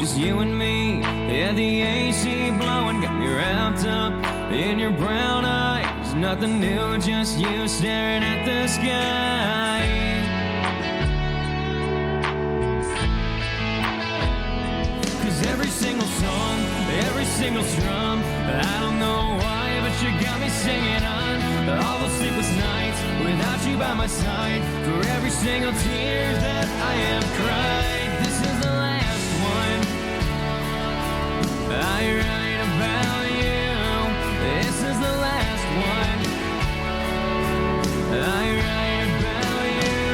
just you and me. Yeah, the AC blowing got me wrapped up in your brown eyes. Nothing new, just you staring at the sky. Cause every single song, every single strum, I don't know why, but you got me singing on. All those sleepless nights without you by my side. For every single tear that I have cried, this is the last one I write about you. This is the last one I write about you.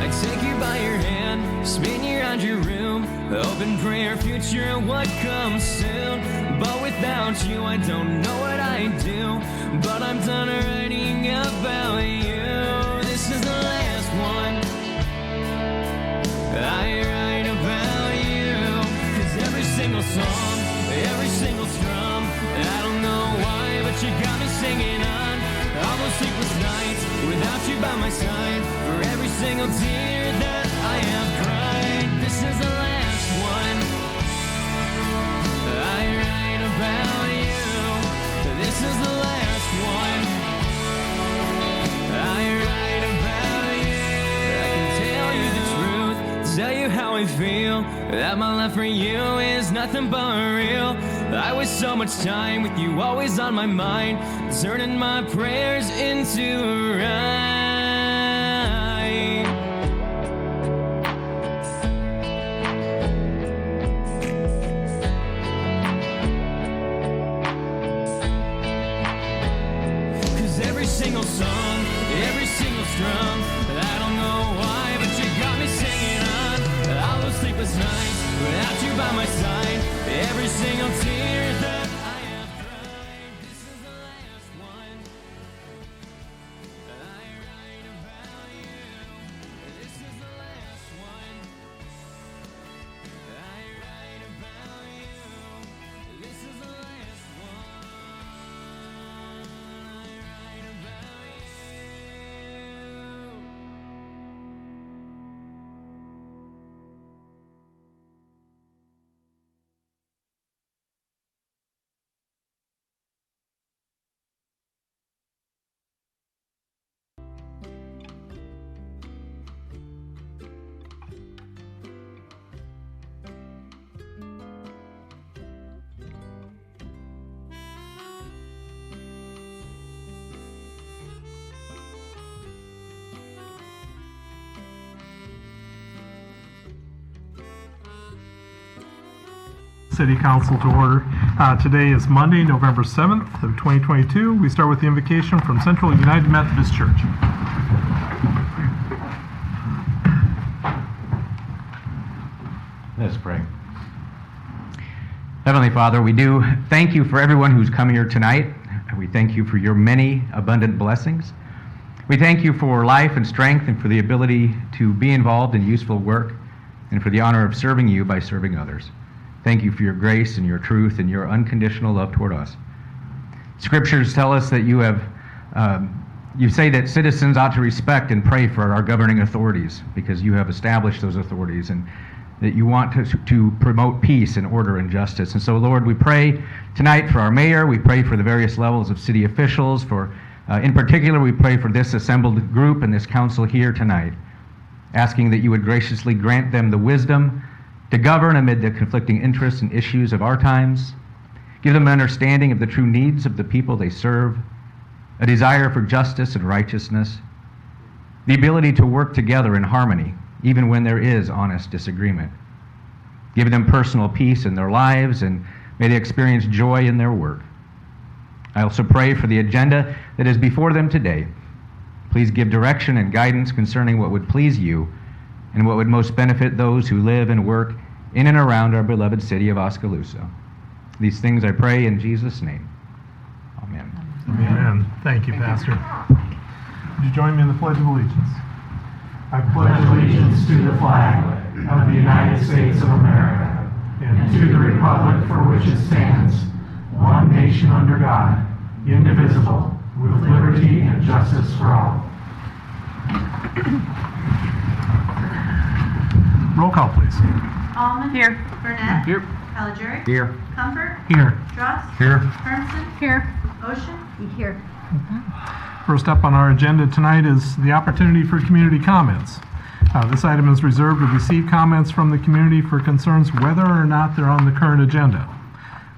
I take you by your hand, spin you around your room, open prayer, future, what comes soon. But without you, I don't know what I do. But I'm done writing about you. This is the last one I write about you. Cause every single song, every single strum, I don't know why, but you got me singing on. All those sleepless nights without you by my side. For every single tear that I have cried, this is the last one I write about you. This is the last one I write about you. I can tell you the truth, tell you how I feel, that my love for you is nothing but real. I waste so much time with you always on my mind, turning my prayers into rhyme. Single song, every single strum, I don't know why, but you got me singing on. All those sleepless nights without you by my side. Every single tear that I have cried. This is the last one I write about you. This is the last one I write about you. This is the last one. City Council to order. Today is Monday, November 7th of 2022. We start with the invocation from Central United Methodist Church. Let's pray. Heavenly Father, we do thank you for everyone who's come here tonight. We thank you for your many abundant blessings. We thank you for life and strength and for the ability to be involved in useful work and for the honor of serving you by serving others. Thank you for your grace and your truth and your unconditional love toward us. Scriptures tell us that you say that citizens ought to respect and pray for our governing authorities because you have established those authorities and that you want to promote peace and order and justice. And so, Lord, we pray tonight for our mayor. We pray for the various levels of city officials. In particular, we pray for this assembled group and this council here tonight, asking that you would graciously grant them the wisdom to govern amid the conflicting interests and issues of our times. Give them an understanding of the true needs of the people they serve, a desire for justice and righteousness, the ability to work together in harmony, even when there is honest disagreement. Give them personal peace in their lives, and may they experience joy in their work. I also pray for the agenda that is before them today. Please give direction and guidance concerning what would please you and what would most benefit those who live and work in and around our beloved city of Oskaloosa. These things I pray in Jesus' name. Amen. Amen. Thank you, Pastor. Would you join me in the Pledge of Allegiance? I pledge allegiance to the flag of the United States of America and to the republic for which it stands, one nation under God, indivisible, with liberty and justice for all. Roll call, please. Allman. Here. Burnett. Here. Caligari. Here. Comfort. Here. Dross. Here. Hermson. Here. Ocean. Here. First up on our agenda tonight is the opportunity for community comments. This item is reserved to receive comments from the community for concerns whether or not they're on the current agenda.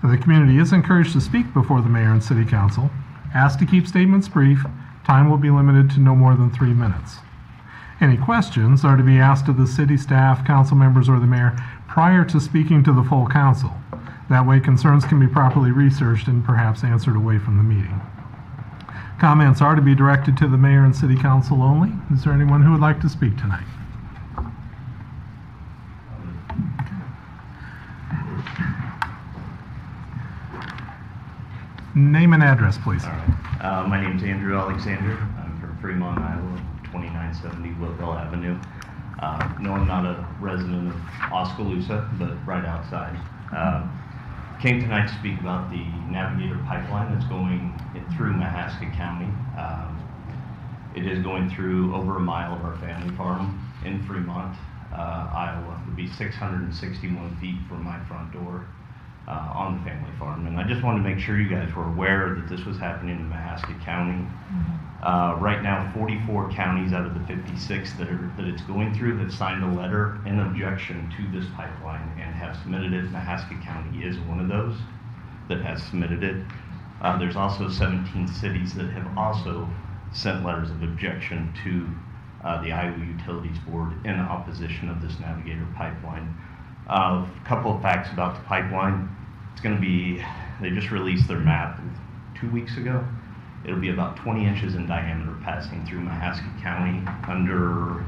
The community is encouraged to speak before the mayor and city council. Asked to keep statements brief. Time will be limited to no more than 3 minutes. Any questions are to be asked of the city staff, council members, or the mayor prior to speaking to the full council. That way concerns can be properly researched and perhaps answered away from the meeting. Comments are to be directed to the mayor and city council only. Is there anyone who would like to speak tonight? Name and address, please. All right. My name's Andrew Alexander. I'm from Fremont, Iowa, 2970 Woodville Avenue. No, I'm not a resident of Oskaloosa, but right outside. Came tonight to speak about the Navigator pipeline that's going through Mahaska County. It is going through over a mile of our family farm in Fremont, Iowa. It would be 661 feet from my front door. On the family farm, and I just wanted to make sure you guys were aware that this was happening in Mahaska County. Right now, 44 counties out of the 56 that it's going through have signed a letter in objection to this pipeline and have submitted it. Mahaska County is one of those that has submitted it. There's also 17 cities that have also sent letters of objection to the Iowa Utilities Board in opposition of this Navigator pipeline. A couple of facts about the pipeline. It's going to be, they just released their map 2 weeks ago. It'll be about 20 inches in diameter passing through Mahaska County under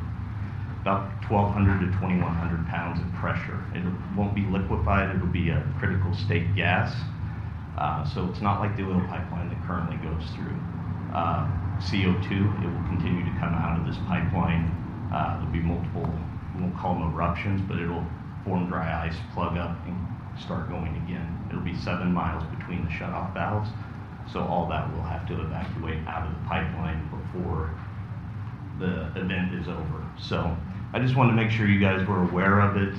about 1,200 to 2,100 pounds of pressure. It won't be liquefied, it'll be a critical state gas. So it's not like the oil pipeline that currently goes through. CO2, it will continue to come out of this pipeline. There'll be multiple, we won't call them eruptions, but it'll form dry ice, plug up, and start going again. It'll be 7 miles between the shutoff valves, so all that will have to evacuate out of the pipeline before the event is over. So I just wanted to make sure you guys were aware of it.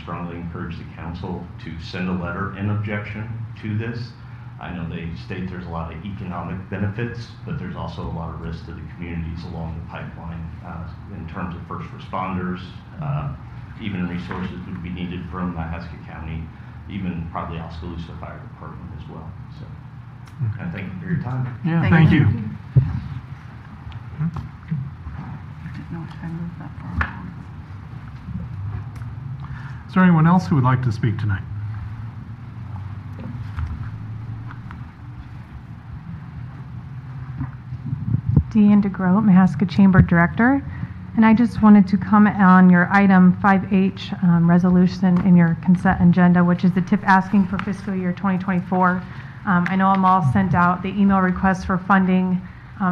Strongly encourage the council to send a letter in objection to this. I know they state there's a lot of economic benefits, but there's also a lot of risk to the communities along the pipeline in terms of first responders. Even resources would be needed from Mahaska County, even probably Oskaloosa Fire Department as well. So, and thank you for your time. Yeah, thank you. Is there anyone else who would like to speak tonight? Deanne DeGroat, Mahaska Chamber Director. And I just wanted to comment on your item 5H resolution in your consent agenda, which is the TIP asking for fiscal year 2024. I know I'm all sent out the email requests for funding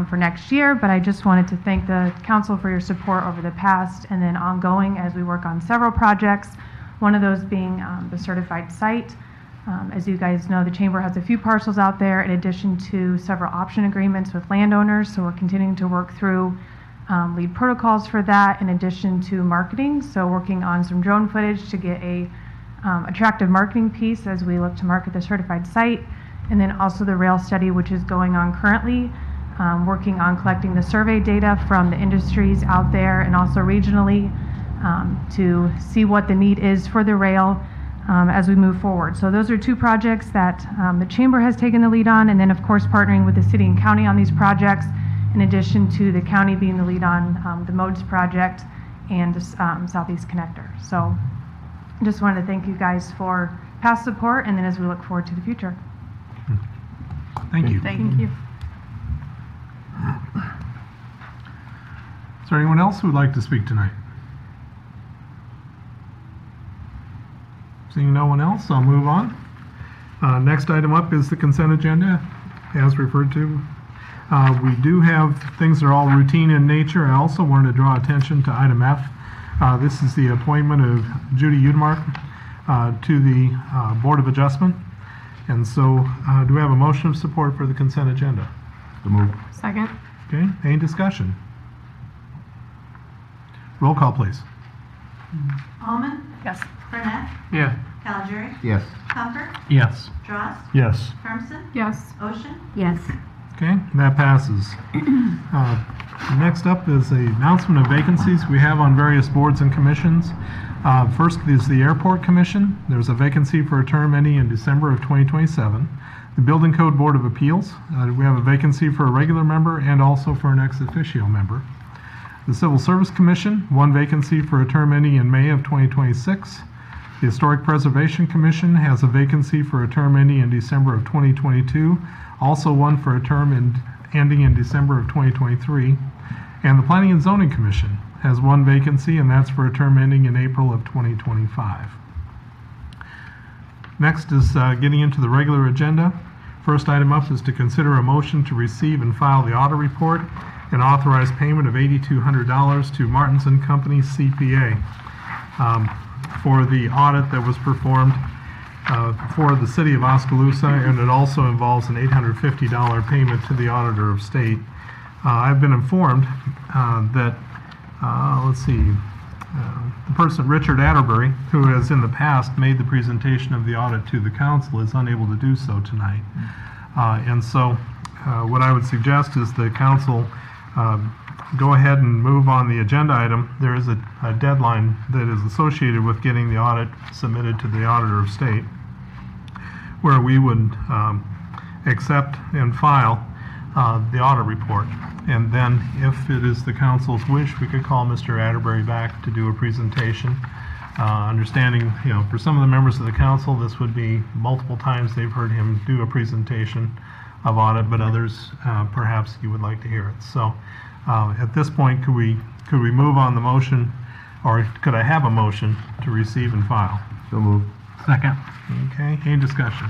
for next year, but I just wanted to thank the council for your support over the past and then ongoing as we work on several projects, one of those being the certified site. As you guys know, the Chamber has a few parcels out there in addition to several option agreements with landowners, so we're continuing to work through lead protocols for that in addition to marketing. So working on some drone footage to get a attractive marketing piece as we look to market the certified site. And then also the rail study, which is going on currently, working on collecting the survey data from the industries out there and also regionally to see what the need is for the rail as we move forward. So those are two projects that the Chamber has taken the lead on, and then of course partnering with the city and county on these projects, in addition to the county being the lead on the MODES project and the Southeast Connector. So just wanted to thank you guys for past support and then as we look forward to the future. Thank you. Thank you. Is there anyone else who would like to speak tonight? Seeing no one else, I'll move on. Next item up is the consent agenda, as referred to. We do have things that are all routine in nature. I also wanted to draw attention to item F. This is the appointment of Judy Udmark to the Board of Adjustment. And so do we have a motion of support for the consent agenda? So move. Second. Okay, any discussion? Roll call, please. Allman. Yes. Burnett, Yeah. Calgery, Yes. Comfort, Yes. Drost, Yes. Hermson, Yes. Ocean, Yes. Okay, that passes. Next up is the announcement of vacancies we have on various boards and commissions. First is the Airport Commission. There's a vacancy for a term ending in December of 2027. The Building Code Board of Appeals, we have a vacancy for a regular member and also for an ex officio member. The Civil Service Commission, one vacancy for a term ending in May of 2026. The Historic Preservation Commission has a vacancy for a term ending in December of 2022, also one for a term ending in December of 2023. And the Planning and Zoning Commission has one vacancy, and that's for a term ending in April of 2025. Next is getting into the regular agenda. First item up is to consider a motion to receive and file the audit report and authorize payment of $8,200 to Martins & Company CPA for the audit that was performed for the city of Oskaloosa, and it also involves an $850 payment to the Auditor of State. I've been informed that, the person, Richard Atterbury, who has in the past made the presentation of the audit to the council, is unable to do so tonight. And so what I would suggest is the council go ahead and move on the agenda item. There is a deadline that is associated with getting the audit submitted to the Auditor of State, where we would accept and file the audit report. And then, if it is the council's wish, we could call Mr. Atterbury back to do a presentation. Understanding, for some of the members of the council, this would be multiple times they've heard him do a presentation of audit, but others, perhaps you would like to hear it. So, at this point, could we move on the motion, or could I have a motion to receive and file? So moved. Second. Okay, any discussion?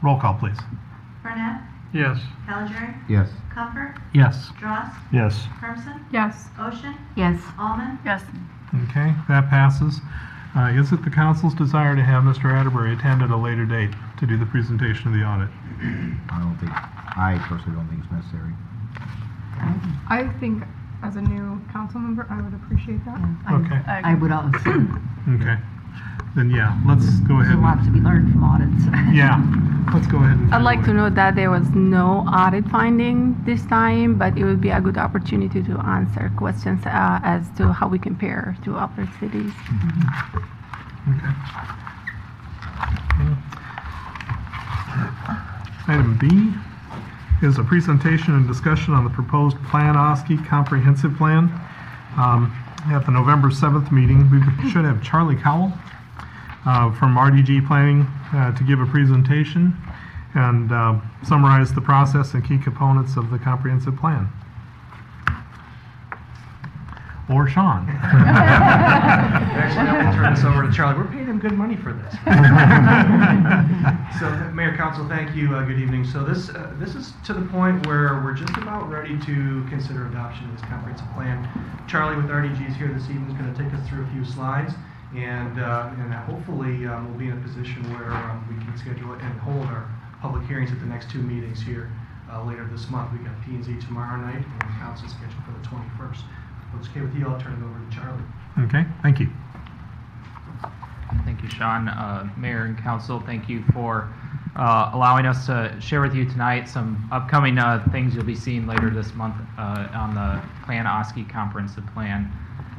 Roll call, please. Burnett, Yes. Calgery, Yes. Comfort, Yes. Drost, Yes. Hermson, Yes. Ocean, Yes. Almond, Yes. Okay, that passes. Is it the council's desire to have Mr. Atterbury attend at a later date to do the presentation of the audit? I personally don't think it's necessary. I think as a new council member, I would appreciate that. Okay. I would also. Okay. Then, yeah, let's go ahead. There's a lot to be learned from audits. Yeah, let's go ahead and. I'd like to note that there was no audit finding this time, but it would be a good opportunity to answer questions as to how we compare to other cities. Okay. Item B is a presentation and discussion on the proposed Plan Oski Comprehensive Plan. At the November 7th meeting, we should have Charlie Cowell from RDG Planning to give a presentation and summarize the process and key components of the comprehensive plan. Or Sean. Actually, I'm going to turn this over to Charlie. We're paying him good money for this. So, Mayor, Council, thank you. Good evening. So this is to the point where we're just about ready to consider adoption of this comprehensive plan. Charlie with RDG is here this evening. Is going to take us through a few slides, and hopefully we'll be in a position where we can schedule it and hold our public hearings at the next two meetings here later this month. We got P&Z tomorrow night, and the council scheduled for the 21st. If it's okay with you, I'll turn it over to Charlie. Okay, thank you. Thank you, Sean. Mayor and Council, thank you for allowing us to share with you tonight some upcoming things you'll be seeing later this month on the Plan Oski Comprehensive Plan.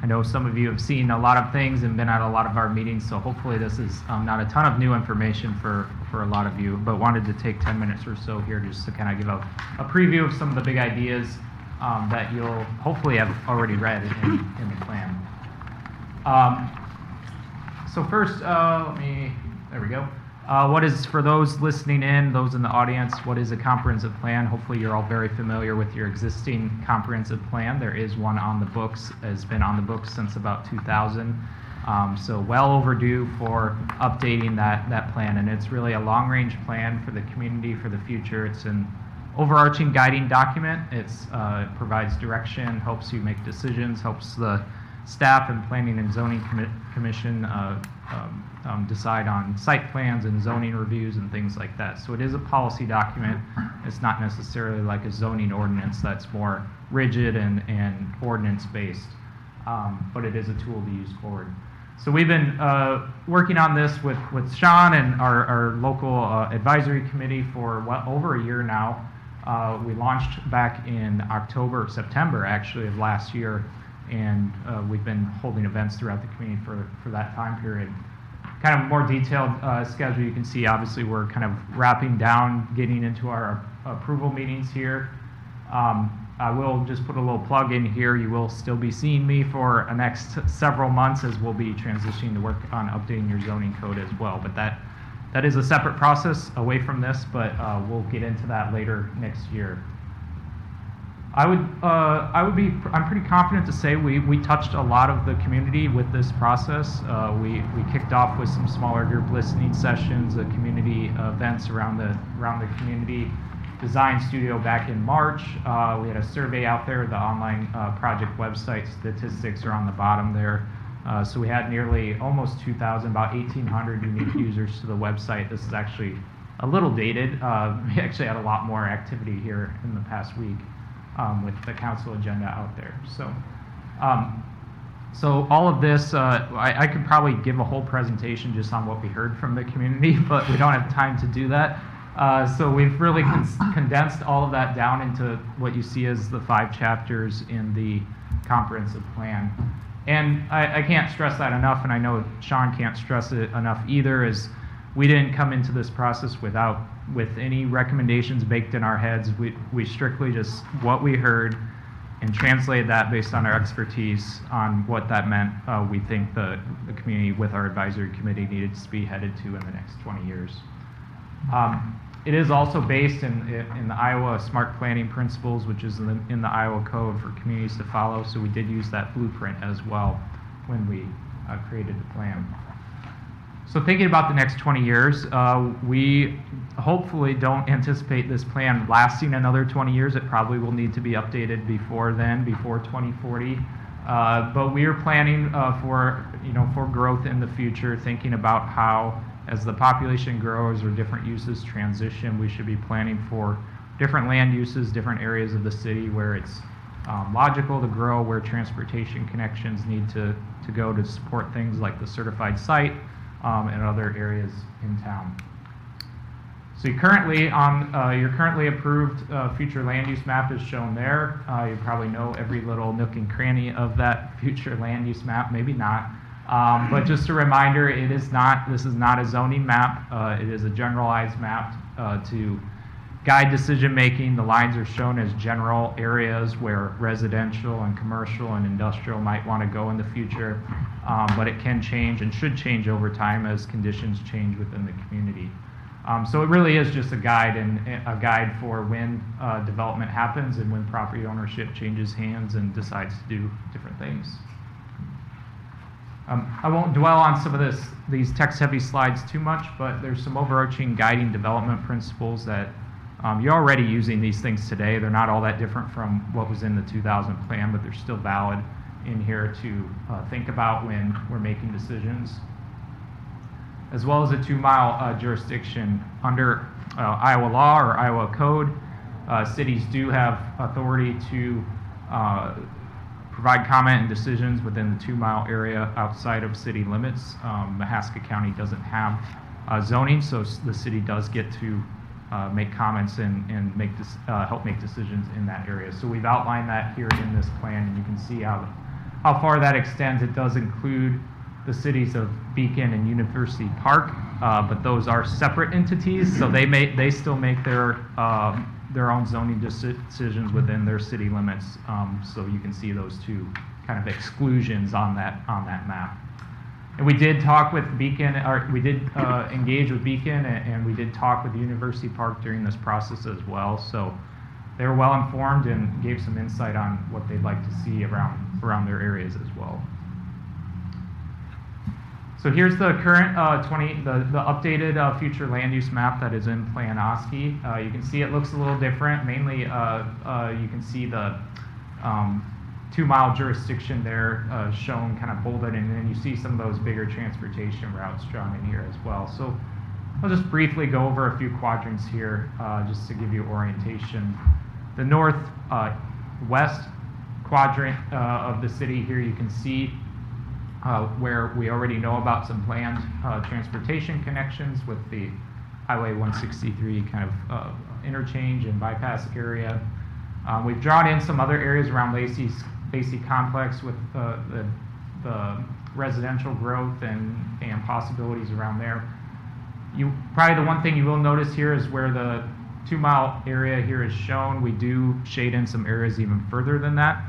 I know some of you have seen a lot of things and been at a lot of our meetings, so hopefully this is not a ton of new information for a lot of you, but wanted to take 10 minutes or so here just to kind of give a preview of some of the big ideas that you'll hopefully have already read in the plan. So first, there we go. What is, for those listening in, those in the audience, what is a comprehensive plan? Hopefully you're all very familiar with your existing comprehensive plan. There is one on the books, has been on the books since about 2000. So well overdue for updating that plan. And it's really a long-range plan for the community, for the future. It's an overarching guiding document. It provides direction, helps you make decisions, helps the staff and Planning and Zoning Commission decide on site plans and zoning reviews and things like that. So it is a policy document. It's not necessarily like a zoning ordinance that's more rigid and ordinance-based. but it is a tool to use forward. So we've been working on this with Sean and our local advisory committee for over a year now. We launched back in September actually of last year, and we've been holding events throughout the community for that time period. Kind of more detailed schedule, you can see obviously we're kind of wrapping down, getting into our approval meetings here. I will just put a little plug in here. You will still be seeing me for the next several months as we'll be transitioning to work on updating your zoning code as well. But that is a separate process away from this, but we'll get into that later next year. I'm pretty confident to say we touched a lot of the community with this process. We kicked off with some smaller group listening sessions, community events around the community design studio back in March. We had a survey out there. The online project website statistics are on the bottom there. So we had nearly almost 2,000, about 1,800 unique users to the website. This is actually a little dated. We actually had a lot more activity here in the past week with the council agenda out there. So all of this, I could probably give a whole presentation just on what we heard from the community, but we don't have time to do that. So we've really condensed all of that down into what you see as the 5 chapters in the comprehensive plan. And I can't stress that enough, and I know Sean can't stress it enough either, is we didn't come into this process with any recommendations baked in our heads. We strictly just what we heard and translated that based on our expertise on what that meant we think the community with our advisory committee needed to be headed to in the next 20 years. It is also based in the Iowa Smart Planning Principles, which is in the Iowa Code for communities to follow. So we did use that blueprint as well when we created the plan. So thinking about the next 20 years, we hopefully don't anticipate this plan lasting another 20 years. It probably will need to be updated before then, before 2040. But we are planning for growth in the future, thinking about how, as the population grows or different uses transition, we should be planning for different land uses, different areas of the city where it's logical to grow, where transportation connections need to go to support things like the certified site and other areas in town. So you're currently approved future land use map is shown there. You probably know every little nook and cranny of that future land use map, maybe not. But just a reminder, this is not a zoning map. It is a generalized map to guide decision making. The lines are shown as general areas where residential and commercial and industrial might want to go in the future, but it can change and should change over time as conditions change within the community. So it really is just a guide for when development happens and when property ownership changes hands and decides to do different things. I won't dwell on some of these text-heavy slides too much, but there's some overarching guiding development principles that you're already using these things today. They're not all that different from what was in the 2000 plan, but they're still valid in here to think about when we're making decisions. As well as a 2-mile jurisdiction under Iowa law or Iowa code. Cities do have authority to provide comment and decisions within the 2-mile area outside of city limits. Mahaska County doesn't have zoning, so the city does get to make comments and help make decisions in that area. So we've outlined that here in this plan, and you can see how far that extends. It does include the cities of Beacon and University Park, but those are separate entities, so they still make their own zoning decisions within their city limits. So you can see those two kind of exclusions on that map. And we did talk with Beacon, or we did engage with Beacon, and we did talk with University Park during this process as well. So they were well informed and gave some insight on what they'd like to see around their areas as well. So here's the current the updated future land use map that is in Plan Oski. You can see it looks a little different. Mainly, you can see the 2-mile jurisdiction there shown kind of bolded, and then you see some of those bigger transportation routes drawn in here as well. So I'll just briefly go over a few quadrants here just to give you orientation. The northwest quadrant of the city here, you can see where we already know about some planned transportation connections with the Highway 163 kind of interchange and bypass area. We've drawn in some other areas around Lacey Complex with the residential growth and possibilities around there. Probably the one thing you will notice here is where the 2-mile area here is shown. We do shade in some areas even further than that.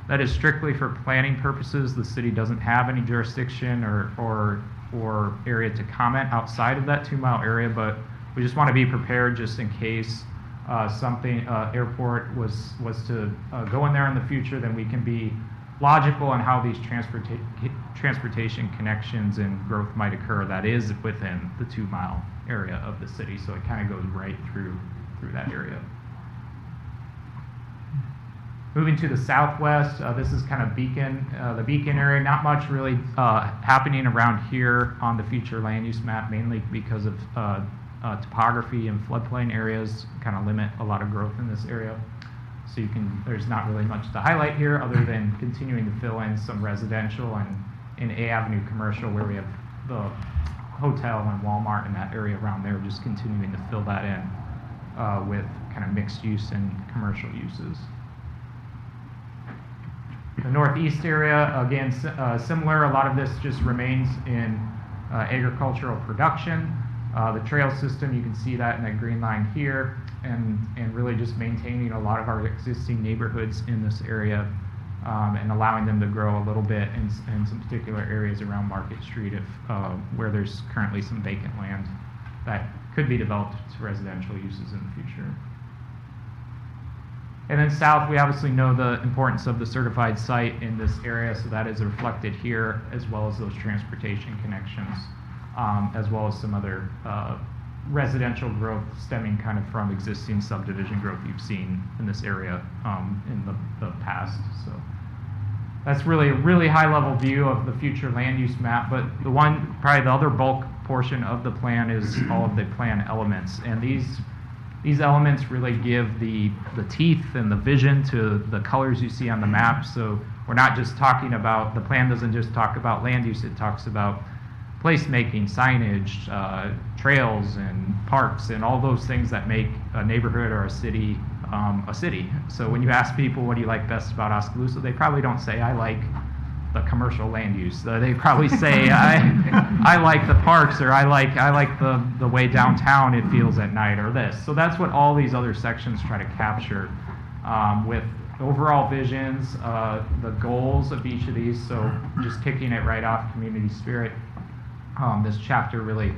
That is strictly for planning purposes. The city doesn't have any jurisdiction or area to comment outside of that 2-mile area, but we just want to be prepared just in case airport was to go in there in the future, then we can be logical on how these transportation connections and growth might occur that is within the 2-mile area of the city. So it kind of goes right through that area. Moving to the southwest, this is kind of the Beacon area. Not much really happening around here on the future land use map, mainly because of topography and floodplain areas kind of limit a lot of growth in this area. So there's not really much to highlight here other than continuing to fill in some residential and in A Avenue commercial where we have the hotel and Walmart in that area around there, just continuing to fill that in with kind of mixed use and commercial uses. The northeast area, again, similar. A lot of this just remains in agricultural production. The trail system, you can see that in that green line here, and really just maintaining a lot of our existing neighborhoods in this area and allowing them to grow a little bit in some particular areas around Market Street where there's currently some vacant land that could be developed to residential uses in the future. And then south, we obviously know the importance of the certified site in this area, so that is reflected here, as well as those transportation connections, as well as some other residential growth stemming kind of from existing subdivision growth you've seen in this area in the past. So that's really a really high level view of the future land use map, but probably the other bulk portion of the plan is all of the plan elements. And these elements really give the teeth and the vision to the colors you see on the map. So we're not just talking about, the plan doesn't just talk about land use, it talks about placemaking, signage, trails and parks and all those things that make a neighborhood or a city a city. So when you ask people what do you like best about Oskaloosa, they probably don't say I like the commercial land use. They probably say I like the parks, or I like the way downtown it feels at night, or this. So that's what all these other sections try to capture with overall visions, the goals of each of these. So just kicking it right off, community spirit. This chapter really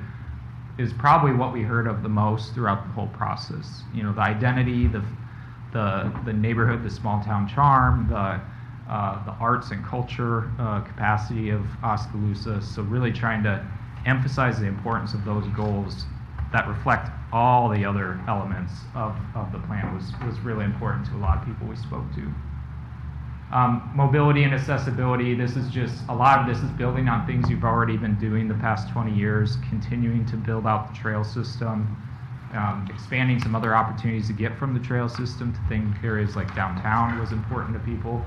is probably what we heard of the most throughout the whole process. You know, the identity, the neighborhood, the small town charm, the arts and culture capacity of Oskaloosa. So really trying to emphasize the importance of those goals that reflect all the other elements of the plan was really important to a lot of people we spoke to. Mobility and accessibility, a lot of this is building on things you've already been doing the past 20 years, continuing to build out the trail system, expanding some other opportunities to get from the trail system to areas like downtown was important to people.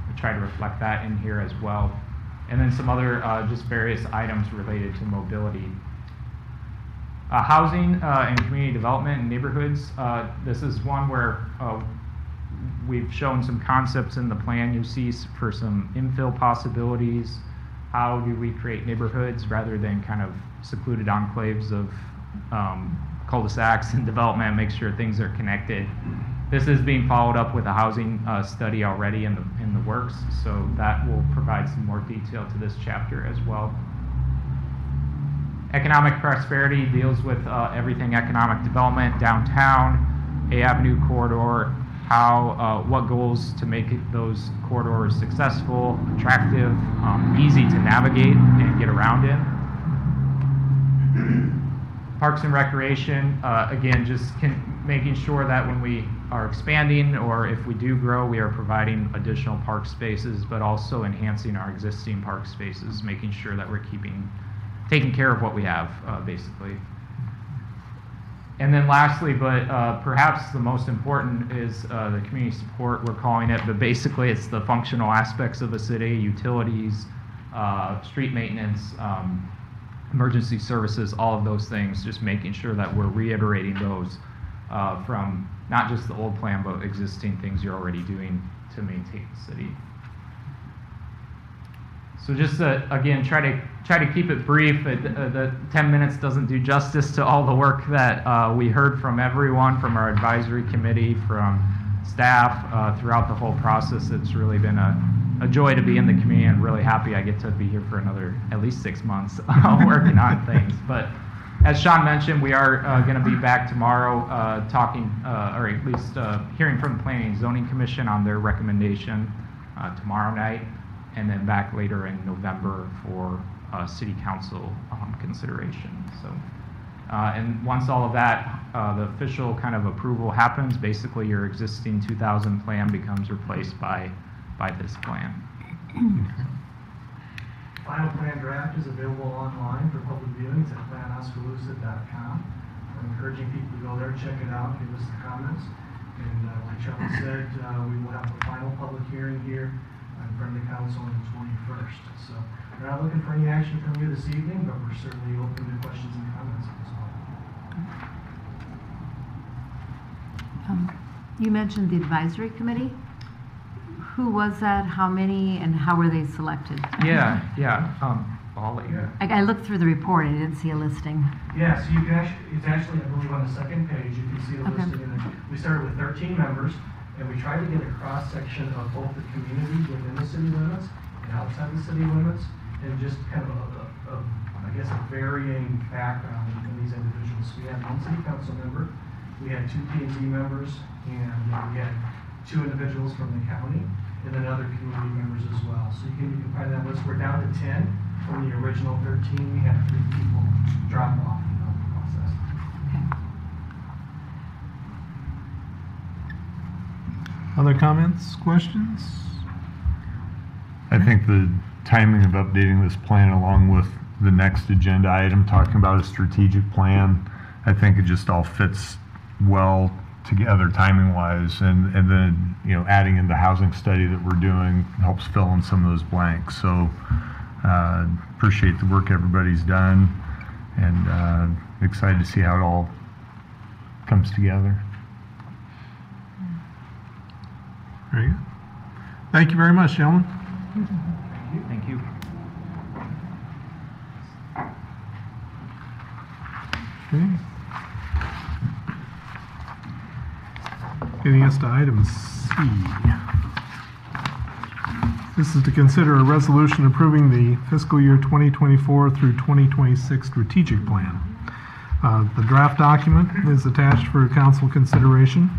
We try to reflect that in here as well. And then some other just various items related to mobility. Housing and community development in neighborhoods. This is one where we've shown some concepts in the plan you see for some infill possibilities. How do we create neighborhoods rather than kind of secluded enclaves of cul-de-sacs and development, make sure things are connected. This is being followed up with a housing study already in the works, so that will provide some more detail to this chapter as well. Economic prosperity deals with everything economic development, downtown, A Avenue corridor, what goals to make those corridors successful, attractive, easy to navigate and get around in. Parks and recreation, again, just making sure that when we are expanding or if we do grow, we are providing additional park spaces, but also enhancing our existing park spaces, making sure that we're taking care of what we have, basically. And then lastly, but perhaps the most important is the community support, we're calling it, but basically it's the functional aspects of the city, utilities, street maintenance, emergency services, all of those things, just making sure that we're reiterating those from not just the old plan, but existing things you're already doing to maintain the city. So just again, try to keep it brief. The 10 minutes doesn't do justice to all the work that we heard from everyone, from our advisory committee, from staff throughout the whole process. It's really been a joy to be in the community, and really happy I get to be here for another at least 6 months working on things. But as Sean mentioned, we are going to be back tomorrow talking, or at least hearing from the Planning and Zoning Commission on their recommendation tomorrow night, and then back later in November for City Council consideration. So, and once all of that, the official kind of approval happens, basically your existing 2000 plan becomes replaced by this plan. Final plan draft is available online for public viewings at planoskaloosa.com. I'm encouraging people to go there, check it out, give us the comments. And like Charlie said, we will have a final public hearing here in front of the council on the 21st. So we're not looking for any action from you this evening, but we're certainly open to questions and comments as well. You mentioned the advisory committee. Who was that? How many? And how were they selected? Yeah. I'll let you. I looked through the report and I didn't see a listing. Yeah, so you can actually, it's actually, I believe, on the second page, you can see the Okay. listing. And we started with 13 members, and we tried to get a cross-section of both the community within the city limits and outside the city limits, and just kind of I guess, a varying background in these individuals. We had one city council member, we had 2 P&Z members, and we had 2 individuals from the county, and then other community members as well. So you can find that list. We're down to 10 from the original 13. We had 3 people drop off in the process. Other comments, questions? I think the timing of updating this plan along with the next agenda item talking about a strategic plan, I think it just all fits well together timing wise, and then adding in the housing study that we're doing helps fill in some of those blanks. So appreciate the work everybody's done, and excited to see how it all comes together. Very good. Thank you very much, gentlemen. Thank you. Okay. Getting us to item C. This is to consider a resolution approving the fiscal year 2024 through 2026 strategic plan. The draft document is attached for council consideration.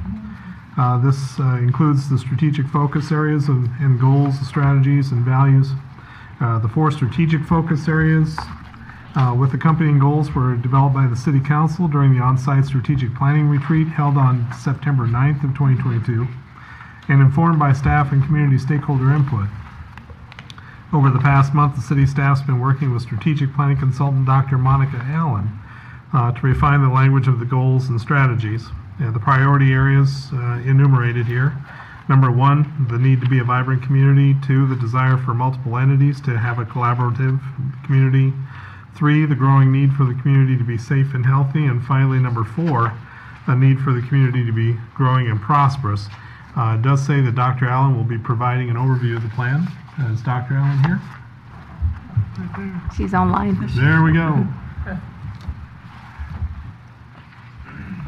This includes the strategic focus areas and goals, strategies, and values. The 4 strategic focus areas with accompanying goals were developed by the City Council during the on-site strategic planning retreat held on September 9th of 2022, and informed by staff and community stakeholder input. Over the past month, the city staff's been working with strategic planning consultant Dr. Monica Allen to refine the language of the goals and strategies. The priority areas enumerated here. Number 1, the need to be a vibrant community. 2, the desire for multiple entities to have a collaborative community. 3, the growing need for the community to be safe and healthy. And finally, number 4, a need for the community to be growing and prosperous. It does say that Dr. Allen will be providing an overview of the plan. Is Dr. Allen here? She's online. There we go.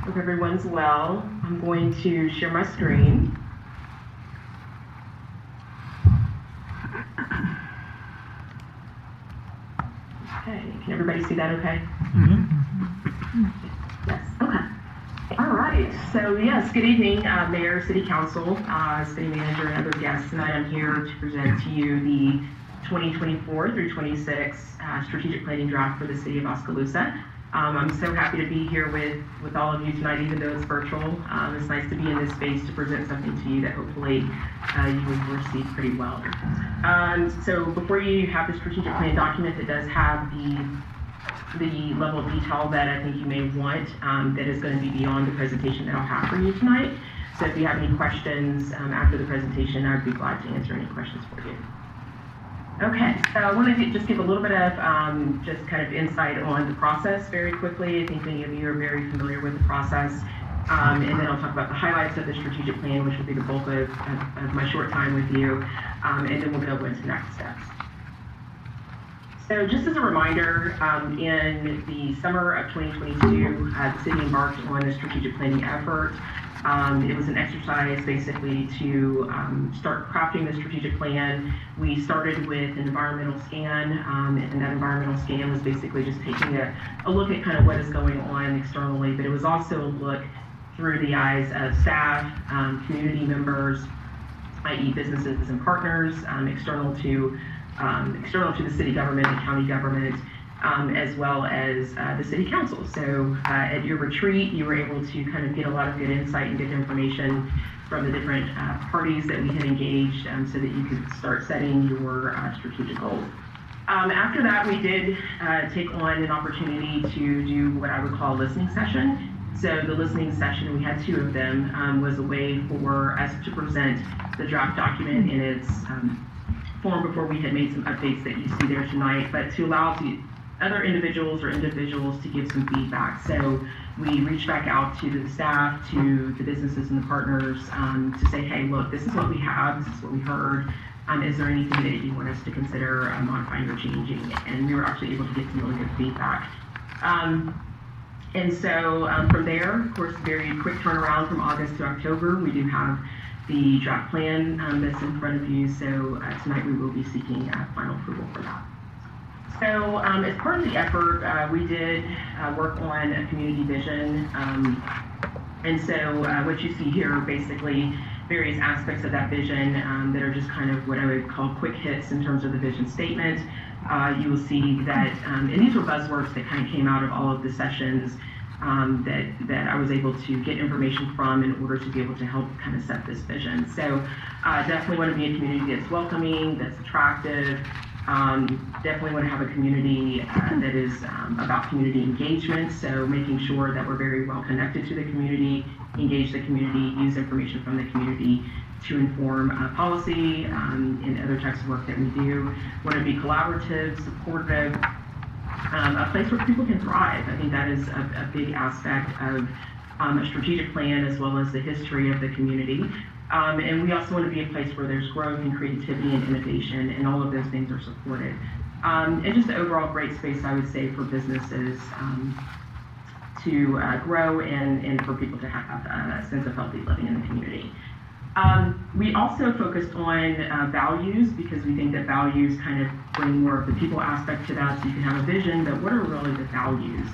Hope everyone's well. I'm going to share my screen. Okay, can everybody see that okay? Yes, okay. All right, so yes, good evening, Mayor, City Council, City Manager, and other guests. Tonight I'm here to present to you the 2024 through 26 strategic planning draft for the City of Oskaloosa. I'm so happy to be here with all of you tonight, even though it's virtual. It's nice to be in this space to present something to you that hopefully you will receive pretty well. So before you have the strategic plan document that does have the the level of detail that I think you may want that is going to be beyond the presentation that I'll have for you tonight. So if you have any questions after the presentation, I'd be glad to answer any questions for you. Okay, so I want to just give a little bit of just kind of insight on the process very quickly. I think many of you are very familiar with the process. And then I'll talk about the highlights of the strategic plan, which will be the bulk of my short time with you. And then we'll go into next steps. So just as a reminder, in the summer of 2022, the city embarked on a strategic planning effort. It was an exercise basically to start crafting the strategic plan. We started with an environmental scan, and that environmental scan was basically just taking a look at kind of what is going on externally, but it was also a look through the eyes of staff, community members, i.e. businesses and partners, external to the city government, the county government, as well as the city council. So at your retreat, you were able to kind of get a lot of good insight and good information from the different parties that we had engaged so that you could start setting your strategic goals. After that, we did take on an opportunity to do what I would call a listening session. So the listening session, we had 2 of them, was a way for us to present the draft document in its form before we had made some updates that you see there tonight, but to allow the other individuals to give some feedback. So we reached back out to the staff, to the businesses and the partners to say, hey, look, this is what we have, this is what we heard. Is there anything that you want us to consider modifying or changing? And we were actually able to get some really good feedback. And so from there, of course, very quick turnaround from August to October. We do have the draft plan that's in front of you. So tonight we will be seeking final approval for that. So as part of the effort, we did work on a community vision. And so what you see here are basically various aspects of that vision that are just kind of what I would call quick hits in terms of the vision statement. You will see that, and these were buzzwords that kind of came out of all of the sessions that I was able to get information from in order to be able to help kind of set this vision. So definitely want to be a community that's welcoming, that's attractive. Definitely want to have a community that is about community engagement. So making sure that we're very well connected to the community, engage the community, use information from the community to inform policy and other types of work that we do. Want to be collaborative, supportive, a place where people can thrive. I think that is a big aspect of a strategic plan as well as the history of the community. And we also want to be a place where there's growth and creativity and innovation, and all of those things are supported. And just an overall great space, I would say, for businesses to grow and for people to have a sense of healthy living in the community. We also focused on values because we think that values kind of bring more of the people aspect to that, so you can have a vision, but what are really the values?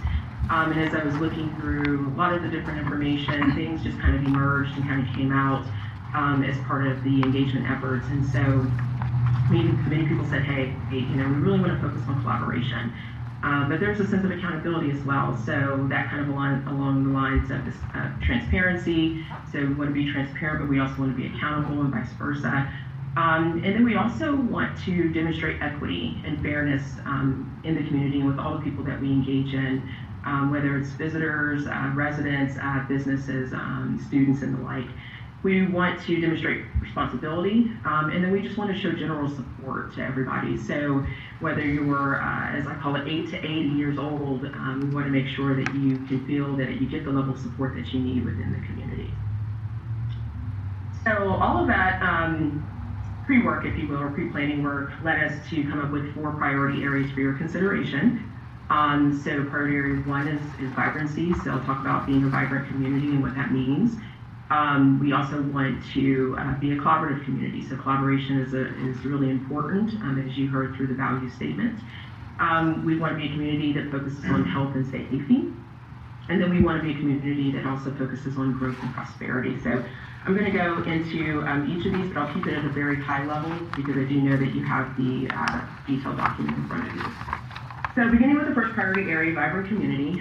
And as I was looking through a lot of the different information, things just kind of emerged and kind of came out as part of the engagement efforts. And so many people said, hey, we really want to focus on collaboration. But there's a sense of accountability as well. So that kind of along the lines of this transparency. So we want to be transparent, but we also want to be accountable and vice versa. And then we also want to demonstrate equity and fairness in the community and with all the people that we engage in, whether it's visitors, residents, businesses, students, and the like. We want to demonstrate responsibility, and then we just want to show general support to everybody. So whether you're, as I call it, 8 to 80 years old, we want to make sure that you can feel that you get the level of support that you need within the community. So all of that pre-work, if you will, or pre-planning work, led us to come up with 4 priority areas for your consideration. So priority area 1 is vibrancy. So I'll talk about being a vibrant community and what that means. We also want to be a collaborative community. So collaboration is really important, as you heard through the value statement. We want to be a community that focuses on health and safety. And then we want to be a community that also focuses on growth and prosperity. So I'm going to go into each of these, but I'll keep it at a very high level because I do know that you have the detailed document in front of you. So beginning with the first priority area, vibrant community,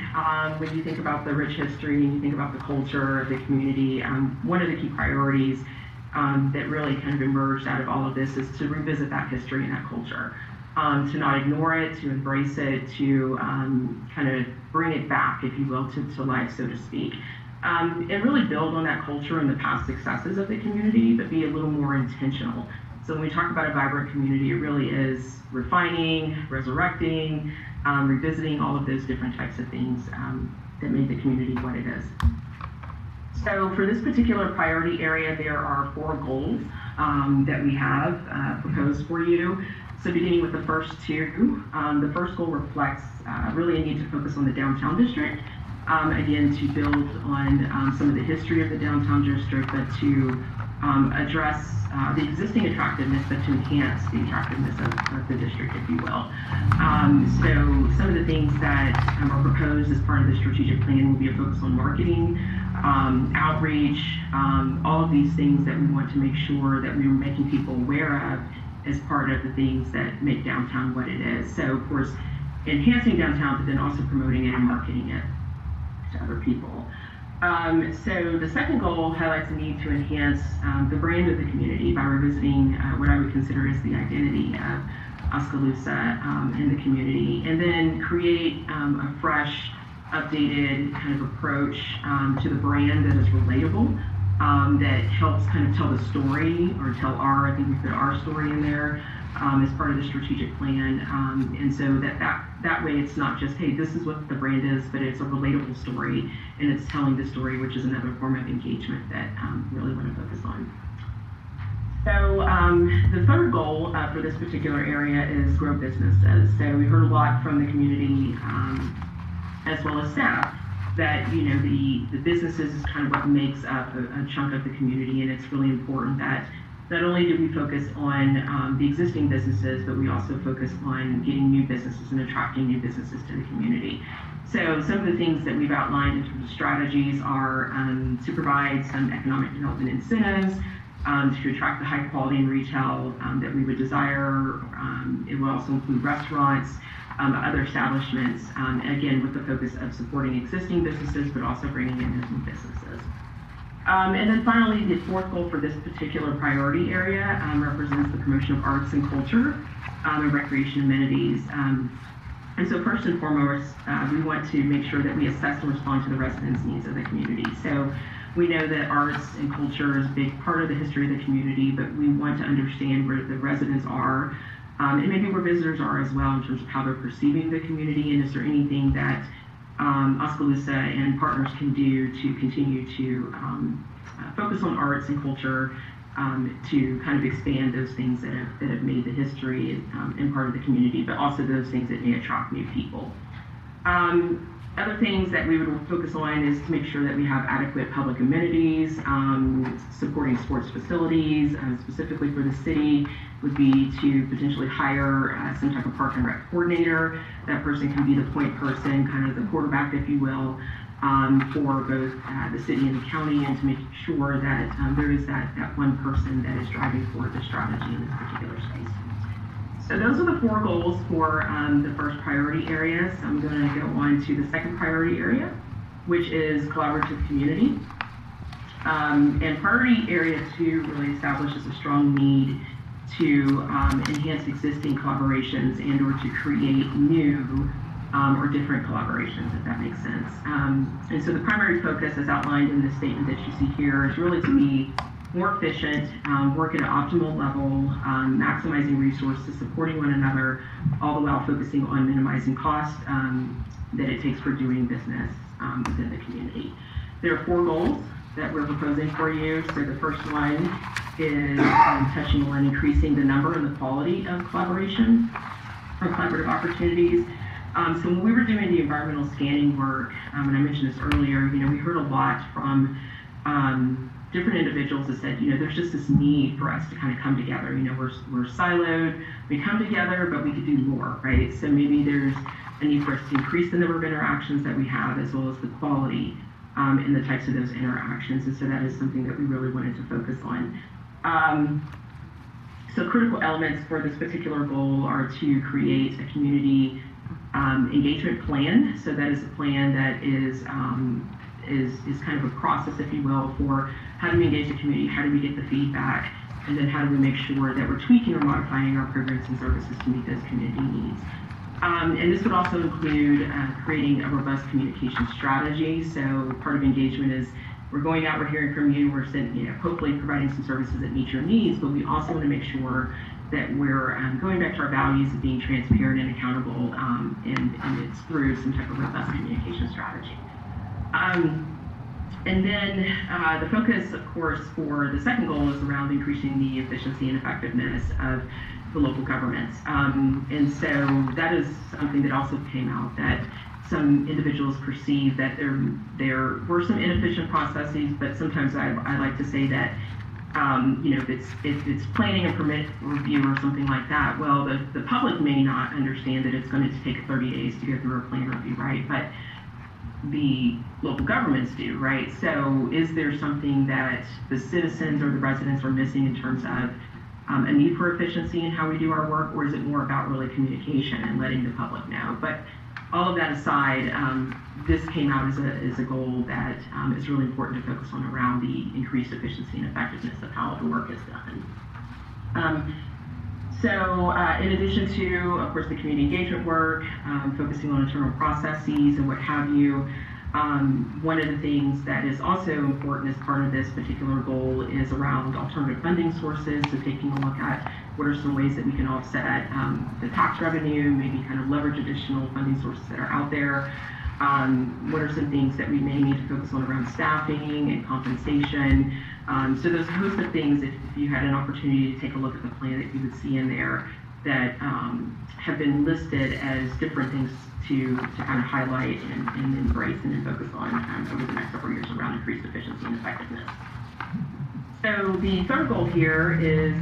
when you think about the rich history and you think about the culture of the community, one of the key priorities that really kind of emerged out of all of this is to revisit that history and that culture. to not ignore it, to embrace it, to kind of bring it back, if you will, to life, so to speak. And really build on that culture and the past successes of the community, but be a little more intentional. So when we talk about a vibrant community, it really is refining, resurrecting, revisiting all of those different types of things that made the community what it is. So for this particular priority area, there are 4 goals that we have proposed for you. So beginning with the first 2, the first goal reflects really a need to focus on the downtown district. Again, to build on some of the history of the downtown district, but to address the existing attractiveness, but to enhance the attractiveness of the district, if you will. So some of the things that are proposed as part of the strategic plan will be a focus on marketing, outreach, all of these things that we want to make sure that we are making people aware of as part of the things that make downtown what it is. So of course, enhancing downtown, but then also promoting it and marketing it to other people. So the second goal highlights the need to enhance the brand of the community by revisiting what I would consider as the identity of Oskaloosa in the community, and then create a fresh, updated kind of approach to the brand that is relatable, that helps kind of tell the story, or tell I think we put our story in there as part of the strategic plan, and so that way it's not just, hey, this is what the brand is, but it's a relatable story, and it's telling the story, which is another form of engagement that we really want to focus on. So the third goal for this particular area is grow businesses. So we heard a lot from the community as well as staff that the businesses is kind of what makes up a chunk of the community, and it's really important that not only do we focus on the existing businesses, but we also focus on getting new businesses and attracting new businesses to the community. So some of the things that we've outlined in terms of strategies are to provide some economic development incentives, to attract the high quality in retail that we would desire. It will also include restaurants, other establishments, again with the focus of supporting existing businesses, but also bringing in those new businesses. And then finally, the fourth goal for this particular priority area represents the promotion of arts and culture and recreation amenities. And so first and foremost, we want to make sure that we assess and respond to the residents' needs of the community. So we know that arts and culture is a big part of the history of the community, but we want to understand where the residents are, and maybe where visitors are as well, in terms of how they're perceiving the community, and is there anything that Oskaloosa and partners can do to continue to focus on arts and culture, to kind of expand those things that have made the history and part of the community, but also those things that may attract new people. Other things that we would focus on is to make sure that we have adequate public amenities, supporting sports facilities, specifically for the city would be to potentially hire some type of park and rec coordinator. That person can be the point person, kind of the quarterback, if you will, for both the city and the county, and to make sure that there is that one person that is driving forward the strategy in this particular space. So those are the 4 goals for the first priority area. So I'm going to go on to the second priority area, which is collaborative community. And priority area 2 really establishes a strong need to enhance existing collaborations and or to create new or different collaborations, if that makes sense. And so the primary focus, as outlined in the statement that you see here, is really to be more efficient, work at an optimal level, maximizing resources, supporting one another, all the while focusing on minimizing costs that it takes for doing business within the community. There are 4 goals that we're proposing for you. So the first one is touching on increasing the number and the quality of collaboration or collaborative opportunities. So when we were doing the environmental scanning work, and I mentioned this earlier, we heard a lot from different individuals that said, there's just this need for us to kind of come together. We're siloed, we come together, but we could do more, right? So maybe there's a need for us to increase the number of interactions that we have, as well as the quality and the types of those interactions. And so that is something that we really wanted to focus on. So critical elements for this particular goal are to create a community engagement plan. So that is a plan that is kind of a process, if you will, for how do we engage the community, how do we get the feedback, and then how do we make sure that we're tweaking or modifying our programs and services to meet those community needs. And this would also include creating a robust communication strategy. So part of engagement is we're going out, we're hearing from you, we're hopefully providing some services that meet your needs, but we also want to make sure that we're going back to our values of being transparent and accountable, and it's through some type of robust communication strategy. And then the focus, of course, for the second goal is around increasing the efficiency and effectiveness of the local governments. And so that is something that also came out, that some individuals perceive that there were some inefficient processes, but sometimes I like to say that if it's planning and permit review or something like that, well, the public may not understand that it's going to take 30 days to go through a plan review, right? But the local governments do, right? So is there something that the citizens or the residents are missing in terms of a need for efficiency in how we do our work, or is it more about really communication and letting the public know? But all of that aside, this came out as a goal that is really important to focus on around the increased efficiency and effectiveness of how the work is done. So in addition to, of course, the community engagement work, focusing on internal processes and what have you, one of the things that is also important as part of this particular goal is around alternative funding sources, so taking a look at what are some ways that we can offset the tax revenue, maybe kind of leverage additional funding sources that are out there. What are some things that we may need to focus on around staffing and compensation? So there's a host of things, if you had an opportunity to take a look at the plan, that you would see in there that have been listed as different things to kind of highlight and embrace and then focus on over the next several years around increased efficiency and effectiveness. So the third goal here is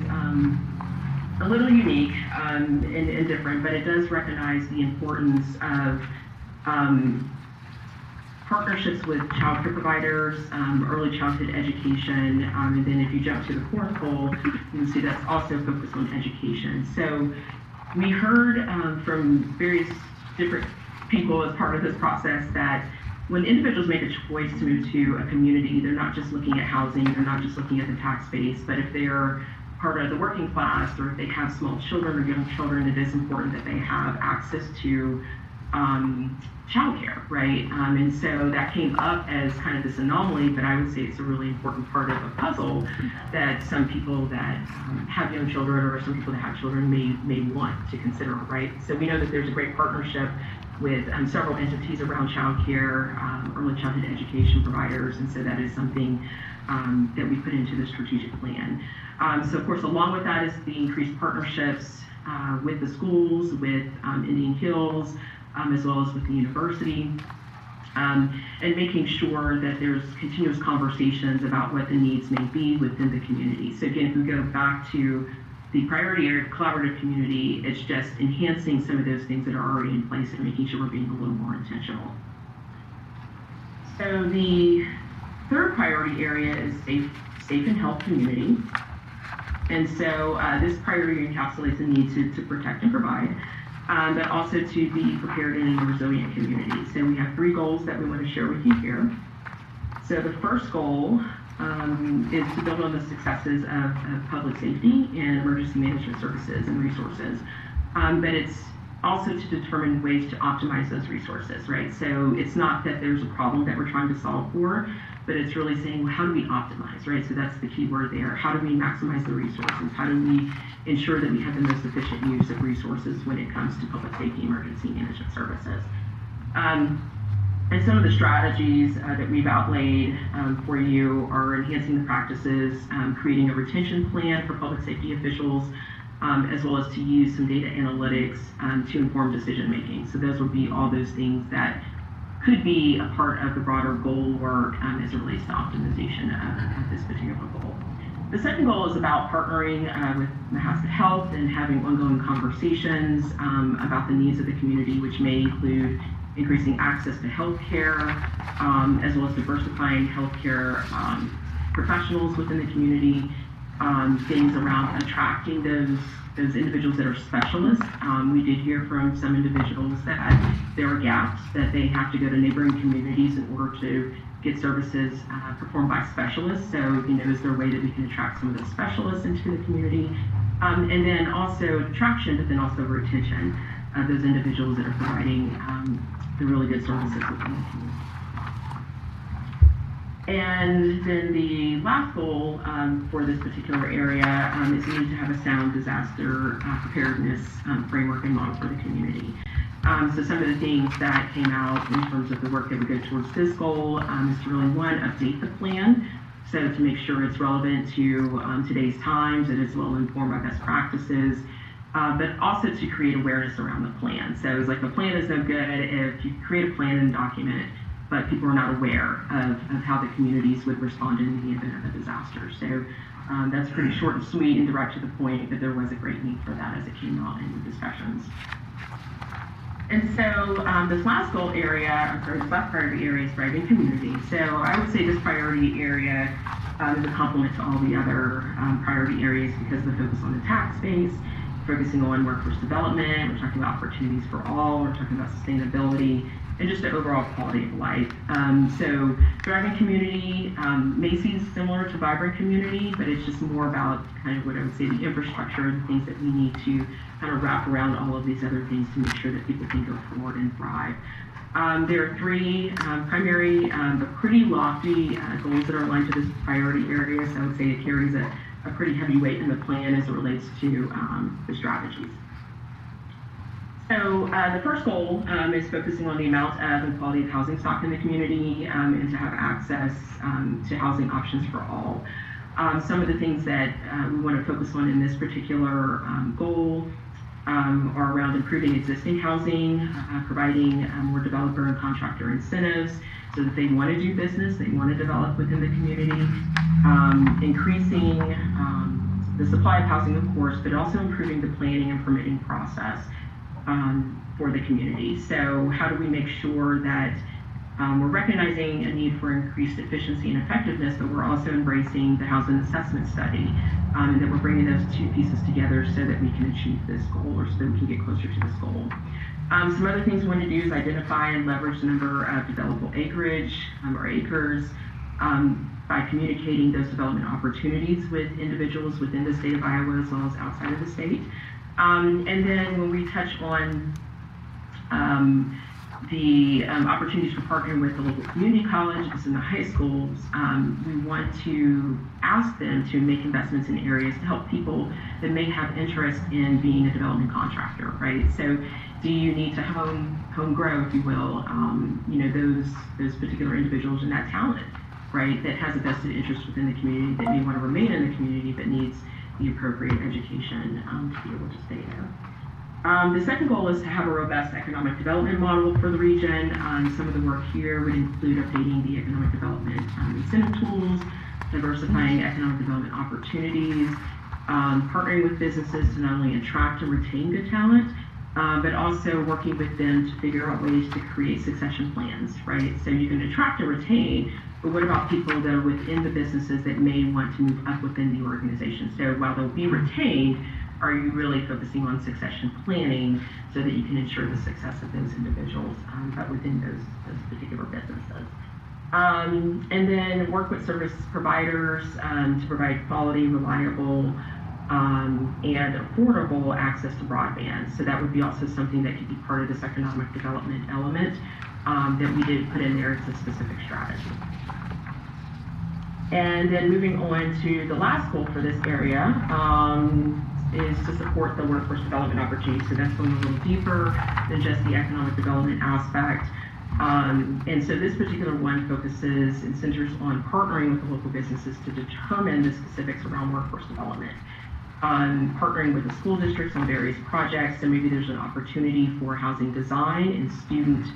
a little unique and different, but it does recognize the importance of partnerships with child care providers, early childhood education, and then if you jump to the fourth goal, you can see that's also focused on education. So we heard from various different people as part of this process that when individuals make a choice to move to a community, they're not just looking at housing, they're not just looking at the tax base, but if they're part of the working class or if they have small children or young children, it is important that they have access to childcare, right? And so that came up as kind of this anomaly, but I would say it's a really important part of a puzzle that some people that have young children or some people that have children may want to consider, right? So we know that there's a great partnership with several entities around childcare, early childhood education providers, and so that is something that we put into the strategic plan. So of course, along with that is the increased partnerships with the schools, with Indian Hills, as well as with the university, and making sure that there's continuous conversations about what the needs may be within the community. So again, if we go back to the priority area of collaborative community, it's just enhancing some of those things that are already in place and making sure we're being a little more intentional. So the third priority area is safe and health community. And so this priority encapsulates the need to protect and provide, but also to be prepared in a resilient community. So we have three goals that we want to share with you here. So the first goal is to build on the successes of public safety and emergency management services and resources. But it's also to determine ways to optimize those resources, right? So it's not that there's a problem that we're trying to solve for, but it's really saying, well, how do we optimize, right? So that's the key word there. How do we maximize the resources? How do we ensure that we have the most efficient use of resources when it comes to public safety emergency management services? And some of the strategies that we've outlaid for you are enhancing the practices, creating a retention plan for public safety officials, as well as to use some data analytics to inform decision making. So those would be all those things that could be a part of the broader goal work as it relates to optimization of this particular goal. The second goal is about partnering with Mahaska Health and having ongoing conversations about the needs of the community, which may include increasing access to health care, as well as diversifying healthcare professionals within the community, things around attracting those individuals that are specialists. We did hear from some individuals that there are gaps, that they have to go to neighboring communities in order to get services performed by specialists. So, is there a way that we can attract some of those specialists into the community? And then also attraction, but then also retention of those individuals that are providing the really good services within the community. And then the last goal for this particular area is we need to have a sound disaster preparedness framework and model for the community. So some of the things that came out in terms of the work that would go towards this goal is to really, one, update the plan, so to make sure it's relevant to today's times, that it's well informed by best practices, but also to create awareness around the plan. So it's like the plan is no good if you create a plan and document it, but people are not aware of how the communities would respond in the event of a disaster. So that's pretty short and sweet and direct to the point, but there was a great need for that as it came out in the discussions. And so this last goal area, this last priority area is thriving community. So I would say this priority area is a complement to all the other priority areas because of the focus on the tax base, focusing on workforce development, we're talking about opportunities for all, we're talking about sustainability, and just the overall quality of life. So thriving community may seem similar to vibrant community, but it's just more about kind of what I would say the infrastructure and the things that we need to kind of wrap around all of these other things to make sure that people can go forward and thrive. There are three primary but pretty lofty goals that are aligned to this priority area, so I would say it carries a pretty heavy weight in the plan as it relates to the strategies. So the first goal is focusing on the amount of and quality of housing stock in the community and to have access to housing options for all. Some of the things that we want to focus on in this particular goal are around improving existing housing, providing more developer and contractor incentives so that they want to do business, they want to develop within the community, increasing the supply of housing, of course, but also improving the planning and permitting process for the community. So how do we make sure that we're recognizing a need for increased efficiency and effectiveness, but we're also embracing the housing assessment study, and that we're bringing those two pieces together so that we can achieve this goal, or so that we can get closer to this goal. Some other things we want to do is identify and leverage the number of developable acreage or acres by communicating those development opportunities with individuals within the state of Iowa as well as outside of the state. And then when we touch on the opportunities for partnering with the local community colleges and the high schools, we want to ask them to make investments in areas to help people that may have interest in being a development contractor, right? So do you need to home grow, if you will, those particular individuals and that talent, right, that has a vested interest within the community, that may want to remain in the community but needs the appropriate education to be able to stay there. The second goal is to have a robust economic development model for the region. Some of the work here would include updating the economic development incentive tools, diversifying economic development opportunities, partnering with businesses to not only attract and retain good talent, but also working with them to figure out ways to create succession plans, right? So you can attract and retain, but what about people that are within the businesses that may want to move up within the organization? So while they'll be retained, are you really focusing on succession planning so that you can ensure the success of those individuals, but within those particular businesses? And then work with service providers to provide quality, reliable, and affordable access to broadband. So that would be also something that could be part of this economic development element that we did put in there as a specific strategy. And then moving on to the last goal for this area is to support the workforce development opportunities. So that's going a little deeper than just the economic development aspect. And so this particular one focuses and centers on partnering with the local businesses to determine the specifics around workforce development. Partnering with the school districts on various projects, so maybe there's an opportunity for housing design and student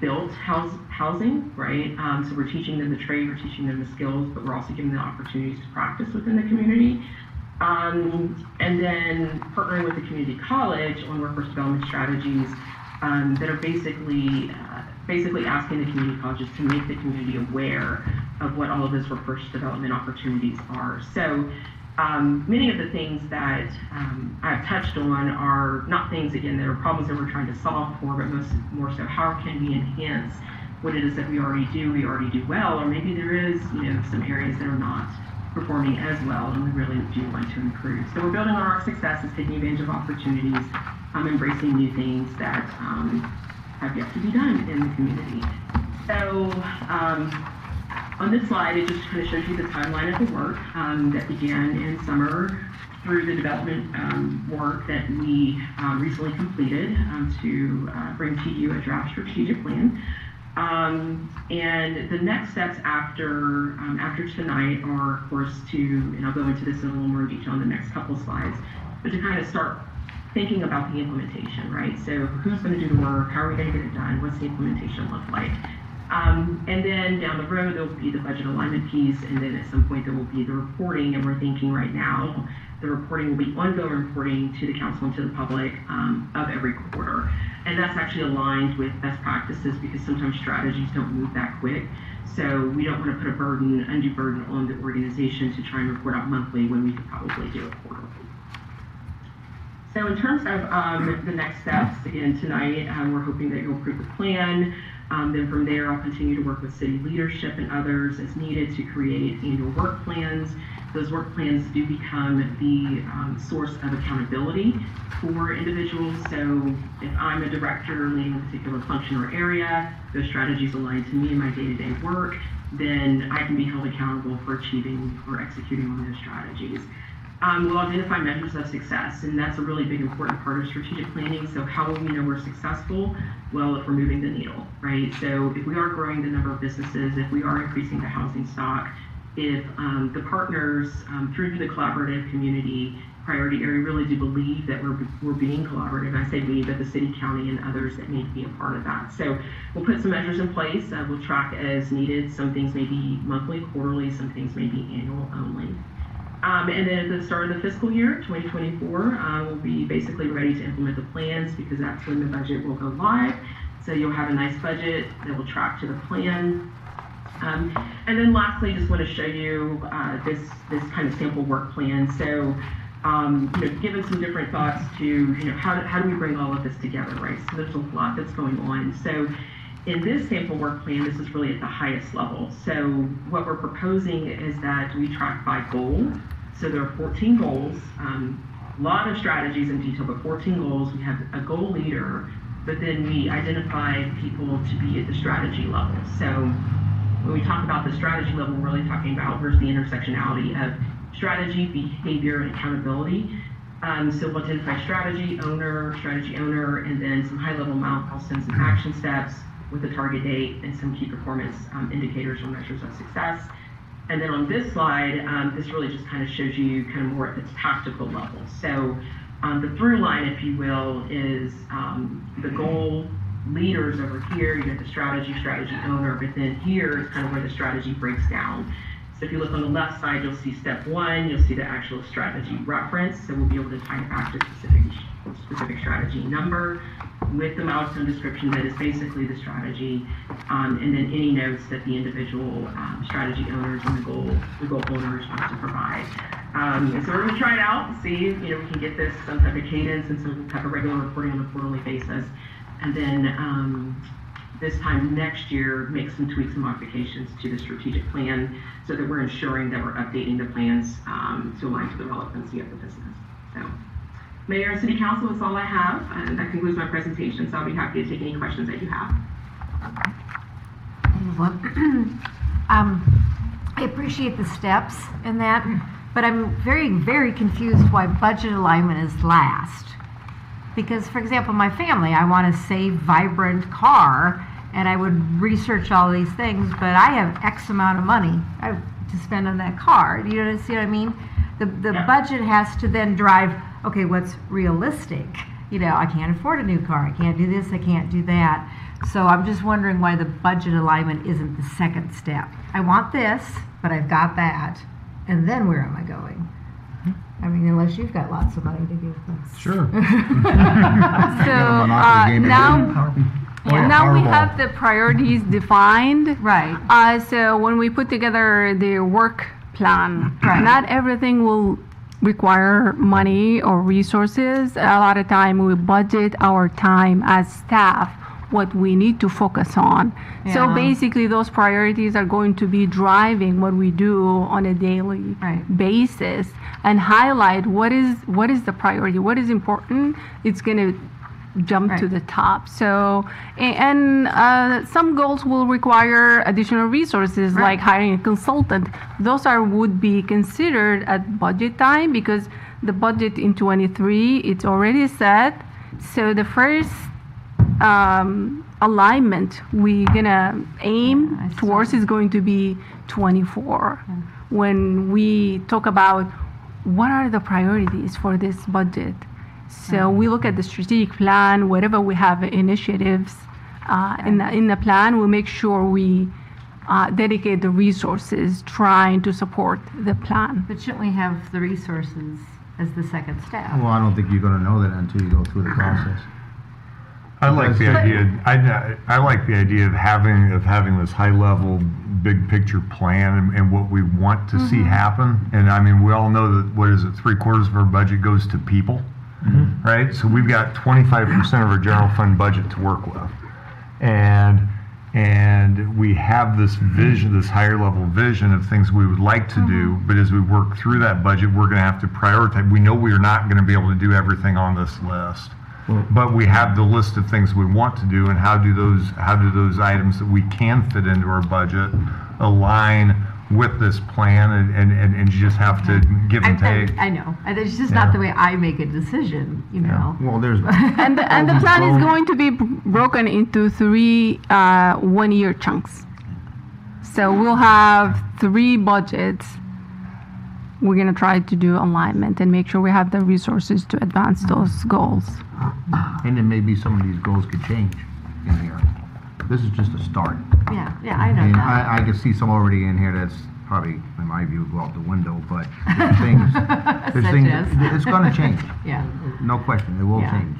built housing, right? So we're teaching them the trade, we're teaching them the skills, but we're also giving them opportunities to practice within the community. And then partnering with the community college on workforce development strategies that are basically asking the community colleges to make the community aware of what all of those workforce development opportunities are. So many of the things that I've touched on are not things, again, that are problems that we're trying to solve for, but more so how can we enhance what it is that we already do well, or maybe there is, some areas that are not performing as well, and we really do want to improve. So we're building on our successes, taking advantage of opportunities, embracing new things that have yet to be done in the community. So on this slide, it just kind of shows you the timeline of the work that began in summer through the development work that we recently completed to bring to you a draft strategic plan. And the next steps after tonight are, of course, and I'll go into this in a little more detail in the next couple slides, but to kind of start thinking about the implementation, right? So who's going to do the work? How are we going to get it done? What's the implementation look like? And then down the road, there will be the budget alignment piece, and then at some point there will be the reporting, and we're thinking right now the reporting will be ongoing reporting to the council and to the public of every quarter. And that's actually aligned with best practices because sometimes strategies don't move that quick. So we don't want to put undue burden on the organization to try and report out monthly when we could probably do it quarterly. So in terms of the next steps, again, tonight, we're hoping that you'll approve the plan. Then from there, I'll continue to work with city leadership and others as needed to create annual work plans. Those work plans do become the source of accountability for individuals. So if I'm a director leading a particular function or area, those strategies align to me in my day-to-day work, then I can be held accountable for achieving or executing on those strategies. We'll identify measures of success, and that's a really big important part of strategic planning. So how will we know we're successful? Well, if we're moving the needle, right? So if we are growing the number of businesses, if we are increasing the housing stock, if the partners through the collaborative community priority area really do believe that we're being collaborative, I say we, but the city, county, and others that may be a part of that. So we'll put some measures in place. We'll track as needed. Some things may be monthly, quarterly, some things may be annual only. And then at the start of the fiscal year, 2024, we'll be basically ready to implement the plans because that's when the budget will go live. So you'll have a nice budget that will track to the plan. And then lastly, just want to show you this kind of sample work plan. So, given some different thoughts to, how do we bring all of this together, right? So there's a lot that's going on. So in this sample work plan, this is really at the highest level. So what we're proposing is that we track by goal. So there are 14 goals, a lot of strategies in detail, but 14 goals. We have a goal leader, but then we identify people to be at the strategy level. So when we talk about the strategy level, we're really talking about where's the intersectionality of strategy, behavior, and accountability. So we'll identify strategy owner, and then some high-level milestones and action steps with a target date and some key performance indicators or measures of success. And then on this slide, this really just kind of shows you kind of more at the tactical level. So the through line, if you will, is the goal leaders over here. You have the strategy owner, but then here is kind of where the strategy breaks down. So if you look on the left side, you'll see step 1, you'll see the actual strategy reference. So we'll be able to tie it back to specific strategy number with the milestone description that is basically the strategy, and then any notes that the individual strategy owners and the goal owners want to provide. And so we're going to try it out and see if we can get this some type of cadence and some type of regular reporting on a quarterly basis. And then this time next year, make some tweaks and modifications to the strategic plan so that we're ensuring that we're updating the plans to align to the relevancy of the business. So, Mayor and City Council, that's all I have. And that concludes my presentation, so I'll be happy to take any questions that you have. I appreciate the steps in that, but I'm very, very confused why budget alignment is last. Because, for example, my family, I want a safe, vibrant car, and I would research all these things, but I have X amount of money to spend on that car. Do you see what I mean? The budget has to then drive, okay, what's realistic? I can't afford a new car. I can't do this. I can't do that. So I'm just wondering why the budget alignment isn't the second step. I want this, but I've got that. And then where am I going? I mean, unless you've got lots of money to give us. Sure. So now we have the priorities defined. Right. So when we put together the work plan, not everything will require money or resources. A lot of time we budget our time as staff what we need to focus on. So Yeah. basically, those priorities are going to be driving what we do on a daily basis, and highlight what is the priority, what is important. It's going to jump to the top. So, and some goals will require additional resources, like hiring a consultant. Those would be considered at budget time, because the budget in 23, it's already set. So the first alignment we're gonna aim towards is going to be 24, when we talk about what are the priorities for this budget. So we look at the strategic plan, whatever we have initiatives in the plan, we'll make sure we dedicate the resources trying to support the plan. But shouldn't we have the resources as the second step? Well, I don't think you're going to know that until you go through the process. I like the idea. I like the idea of having this high level, big picture plan and what we want to see happen. And I mean, we all know that 3/4 of our budget goes to people, right? So we've got 25% of our general fund budget to work with, and we have this vision, this higher level vision of things we would like to do. But as we work through that budget, we're going to have to prioritize. We know we are not going to be able to do everything on this list. But we have the list of things we want to do, and how do those items that we can fit into our budget align with this plan, and you just have to give and take. I know. It's just not the way I make a decision, you know. Well, there's and the plan is going to be broken into 3 one-year chunks. So we'll have 3 budgets. We're going to try to do alignment and make sure we have the resources to advance those goals. And then maybe some of these goals could change in here. This is just a start. Yeah, I know And that. I can see some already in here that's probably, in my view, go out the window, but there's things, it's going to change. Yeah. No question, it will change.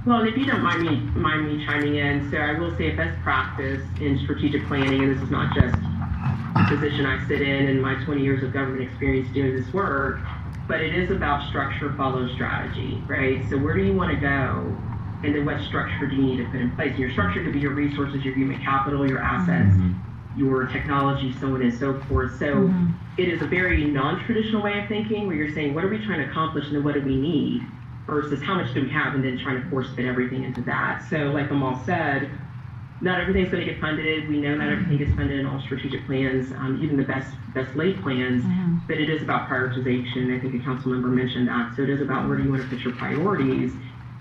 Well, and if you don't mind me chiming in, so I will say a best practice in strategic planning, and this is not just the position I sit in and my 20 years of government experience doing this work, but it is about structure follows strategy, right? So where do you want to go, and then what structure do you need to put in place? And your structure could be your resources, your human capital, your assets, your technology, so on and so forth. So it is a very non-traditional way of thinking, where you're saying, what are we trying to accomplish, and then what do we need, versus how much do we have, and then trying to force fit everything into that. So like Amal said, not everything's going to get funded. We know not everything gets funded in all strategic plans, even the best laid plans, but it is about prioritization. I think a council member mentioned that. So it is about where do you want to put your priorities,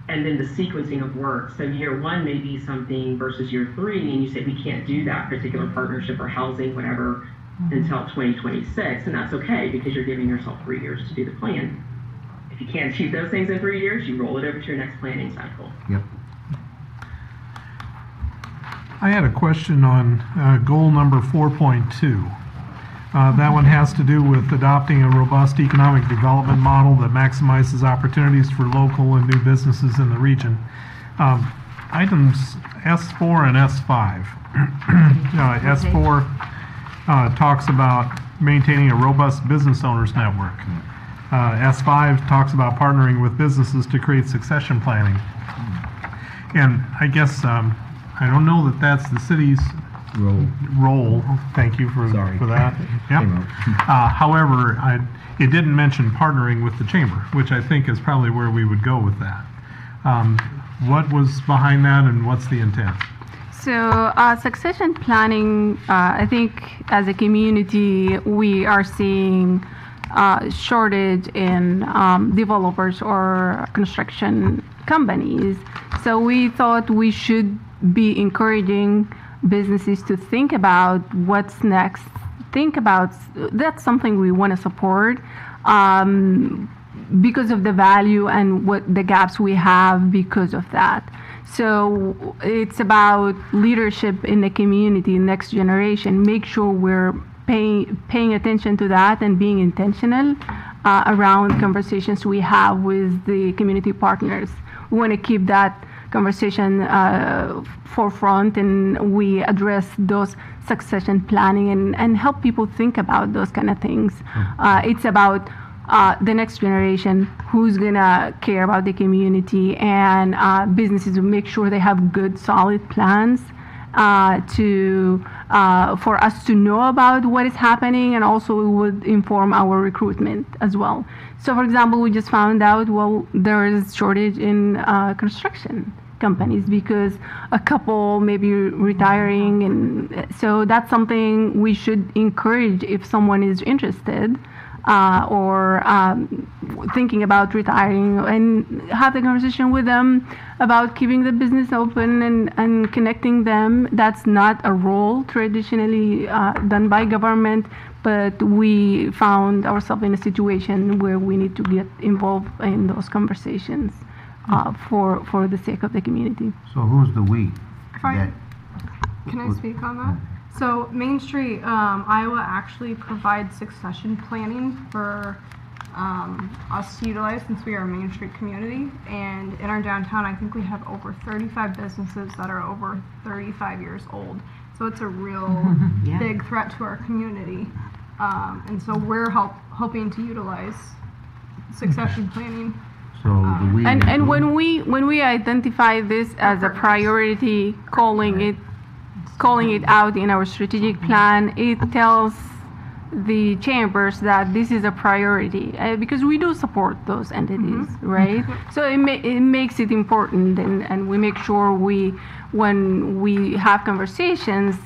and then the sequencing of work. So year 1 may be something versus year 3, and you say we can't do that particular partnership or housing, whatever, until 2026, and that's okay, because you're giving yourself 3 years to do the plan. If you can't achieve those things in 3 years, you roll it over to your next planning cycle. Yep. I had a question on goal number 4.2. That one has to do with adopting a robust economic development model that maximizes opportunities for local and new businesses in the region. Items S4 and S5. S4 talks about maintaining a robust business owners network. S5 talks about partnering with businesses to create succession planning. And I guess I don't know that that's the city's role. Thank you for that. Yep. However, it didn't mention partnering with the chamber, which I think is probably where we would go with that. What was behind that, and what's the intent? So succession planning, I think as a community, we are seeing shortage in developers or construction companies. So we thought we should be encouraging businesses to think about what's next. That's something we want to support because of the value and what the gaps we have because of that. So it's about leadership in the community, next generation. Make sure we're paying attention to that and being intentional around conversations we have with the community partners. We want to keep that conversation forefront, and we address those succession planning and help people think about those kind of things. It's about the next generation who's gonna care about the community, and businesses will make sure they have good, solid plans for us to know about what is happening, and also it would inform our recruitment as well. So, for example, we just found out, well, there is shortage in construction companies because a couple may be retiring, and so that's something we should encourage if someone is interested or thinking about retiring, and have the conversation with them about keeping the business open and connecting them. That's not a role traditionally done by government, but we found ourselves in a situation where we need to get involved in those conversations for the sake of the community. So who's the we? Can I speak on that? So Main Street, Iowa actually provides succession planning for us to utilize since we are a Main Street community. And in our downtown, I think we have over 35 businesses that are over 35 years old. So it's a real big threat to our community. And so we're hoping to utilize succession planning. So the we. And when we identify this as a priority, calling it out in our strategic plan, it tells the chambers that this is a priority because we do support those entities, right? So it makes it important, and we make sure when we have conversations,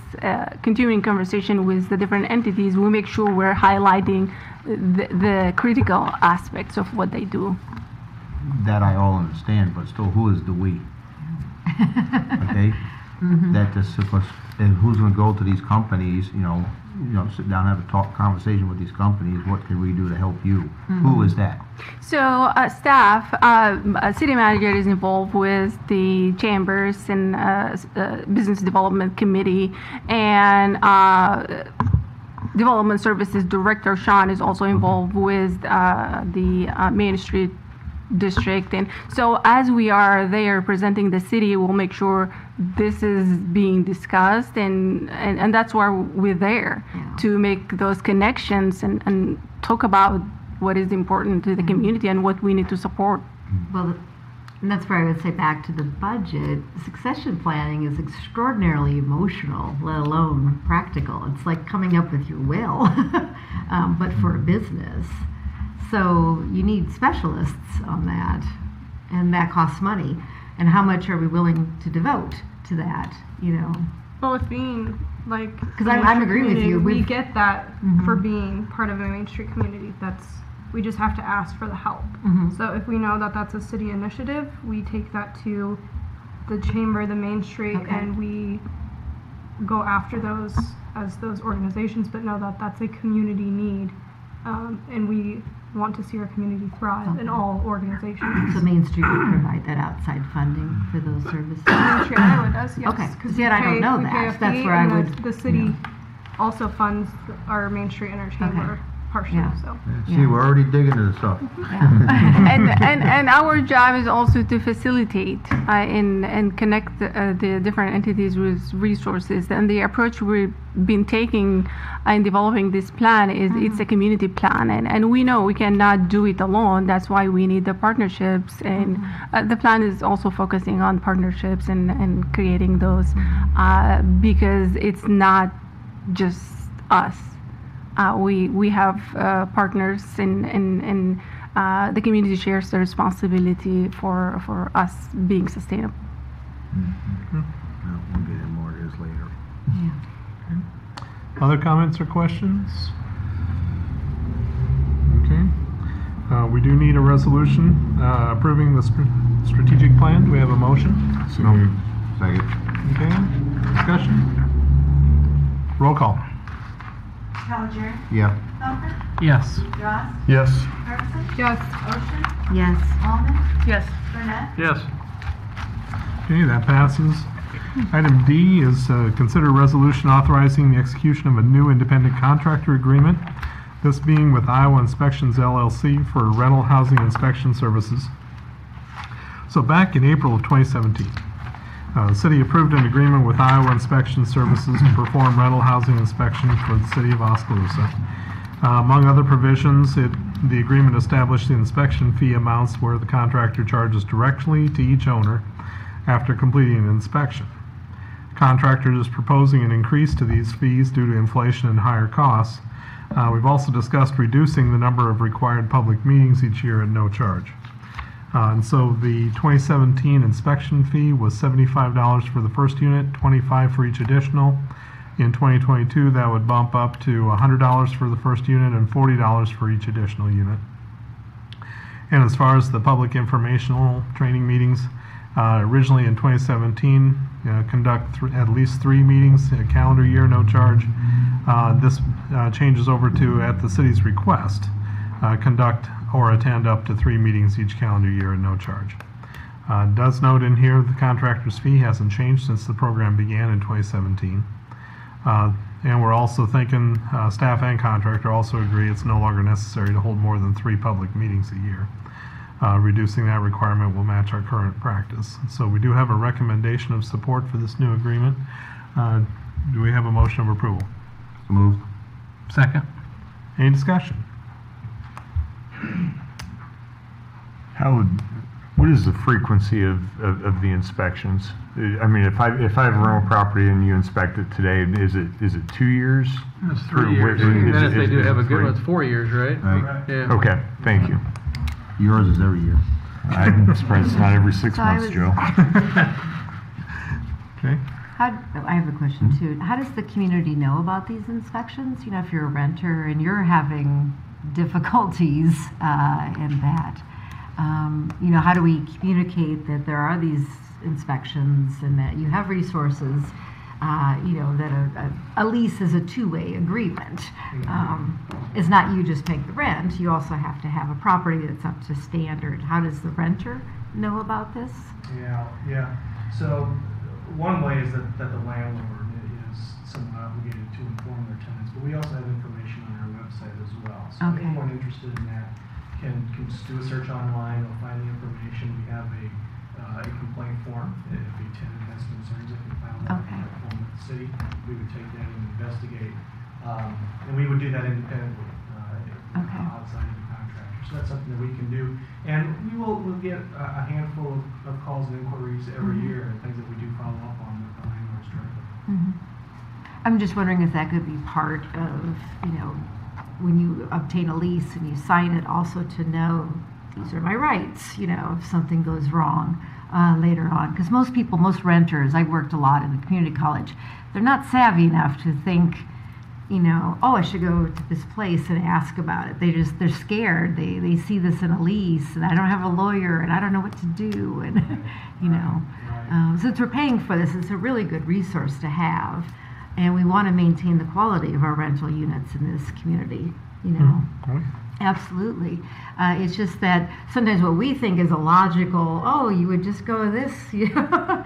continuing conversation with the different entities, we make sure we're highlighting the critical aspects of what they do. That I all understand, but still, who is the we? Okay? That is supposed, and who's going to go to these companies, sit down and have a conversation with these companies, what can we do to help you? Who is that? So staff, city manager is involved with the chambers and business development committee, and development services director Sean is also involved with the Main Street district. And so as we are there presenting the city, we'll make sure this is being discussed, and that's why we're there, to make those connections and talk about what is important to the community and what we need to support. Well, and that's where I would say, back to the budget, succession planning is extraordinarily emotional, let alone practical. It's like coming up with your will, but for a business. So you need specialists on that, and that costs money. And how much are we willing to devote to that, Well, with being like, because I'm agreeing with you. We get that for being part of a Main Street community. We just have to ask for the help. So if we know that that's a city initiative, we take that to the chamber, the Main Street, and we go after those as those organizations, but know that that's a community need, and we want to see our community thrive in all organizations. So Main Street would provide that outside funding for those services? Main Street Iowa does, yes. Okay, because yet I don't know that. That's where I would. The city also funds our Main Street Interchamber partially. So. See, we're already digging into stuff. And our job is also to facilitate and connect the different entities with resources. And the approach we've been taking in developing this plan is it's a community plan, and we know we cannot do it alone. That's why we need the partnerships, and the plan is also focusing on partnerships and creating those because it's not just us. We have partners, and the community shares the responsibility for us being sustainable. We'll get in more of this later. Other comments or questions? Okay. We do need a resolution approving the strategic plan. Do we have a motion? No. Second. Okay. Discussion? Roll call. Cavalier? Yeah. Felker? Yes. Ross? Yes. Ferguson? Yes. Ocean? Yes. Allman? Yes. Burnett? Yes. Okay, that passes. Item D is consider a resolution authorizing the execution of a new independent contractor agreement, this being with Iowa Inspections LLC for rental housing inspection services. So back in April of 2017, the city approved an agreement with Iowa Inspection Services to perform rental housing inspection for the city of Oskaloosa. Among other provisions, it The agreement established the inspection fee amounts where the contractor charges directly to each owner after completing an inspection. Contractor is proposing an increase to these fees due to inflation and higher costs. We've also discussed reducing the number of required public meetings each year at no charge. And so the 2017 inspection fee was $75 for the first unit, $25 for each additional. In 2022, that would bump up to $100 for the first unit and $40 for each additional unit. And as far as the public informational training meetings, originally in 2017, conduct at least 3 meetings a calendar year, no charge. This changes over to, at the city's request, conduct or attend up to 3 meetings each calendar year at no charge. Does note in here the contractor's fee hasn't changed since the program began in 2017. And we're also thinking, staff and contractor also agree it's no longer necessary to hold more than 3 public meetings a year. Reducing that requirement will match our current practice. So we do have a recommendation of support for this new agreement. Do we have a motion of approval? Moved. Second. Any discussion? What is the frequency of the inspections? I mean, if I have a rental property and you inspect it today, is it 2 years? It's 3 years. And if they do have a good one, it's 4 years, right? Right. Yeah. Okay, thank you. Yours is every year. I'm surprised it's not every 6 months, Joe. Okay. I have a question too. How does the community know about these inspections? You know, if you're a renter and you're having difficulties in that, you know, how do we communicate that there are these inspections and that you have resources? You know, that a lease is a two-way agreement. It's not you just paying the rent. You also have to have a property that's up to standard. How does the renter know about this? Yeah. So one way is that the landlord is somewhat obligated to inform their tenants, but we also have information on our website as well. So anyone interested in that can just do a search online. They'll find the information. We have a complaint form. If a tenant has concerns, they can file that form with the city. We would take that and investigate. And we would do that independently outside of the contractor. So that's something that we can do. And we'll get a handful of calls and inquiries every year and things that we do follow up on with the landlords directly. I'm just wondering if that could be part of, you know, when you obtain a lease and you sign it, also to know these are my rights, you know, if something goes wrong later on. Because most renters, I worked a lot in the community college, they're not savvy enough to think, you know, oh, I should go to this place and ask about it. They're scared. They see this in a lease and I don't have a lawyer and I don't know what to do. And, you know, since we're paying for this, it's a really good resource to have. And we want to maintain the quality of our rental units in this community, you know. Absolutely. It's just that sometimes what we think is a logical, oh, you would just go this, you know,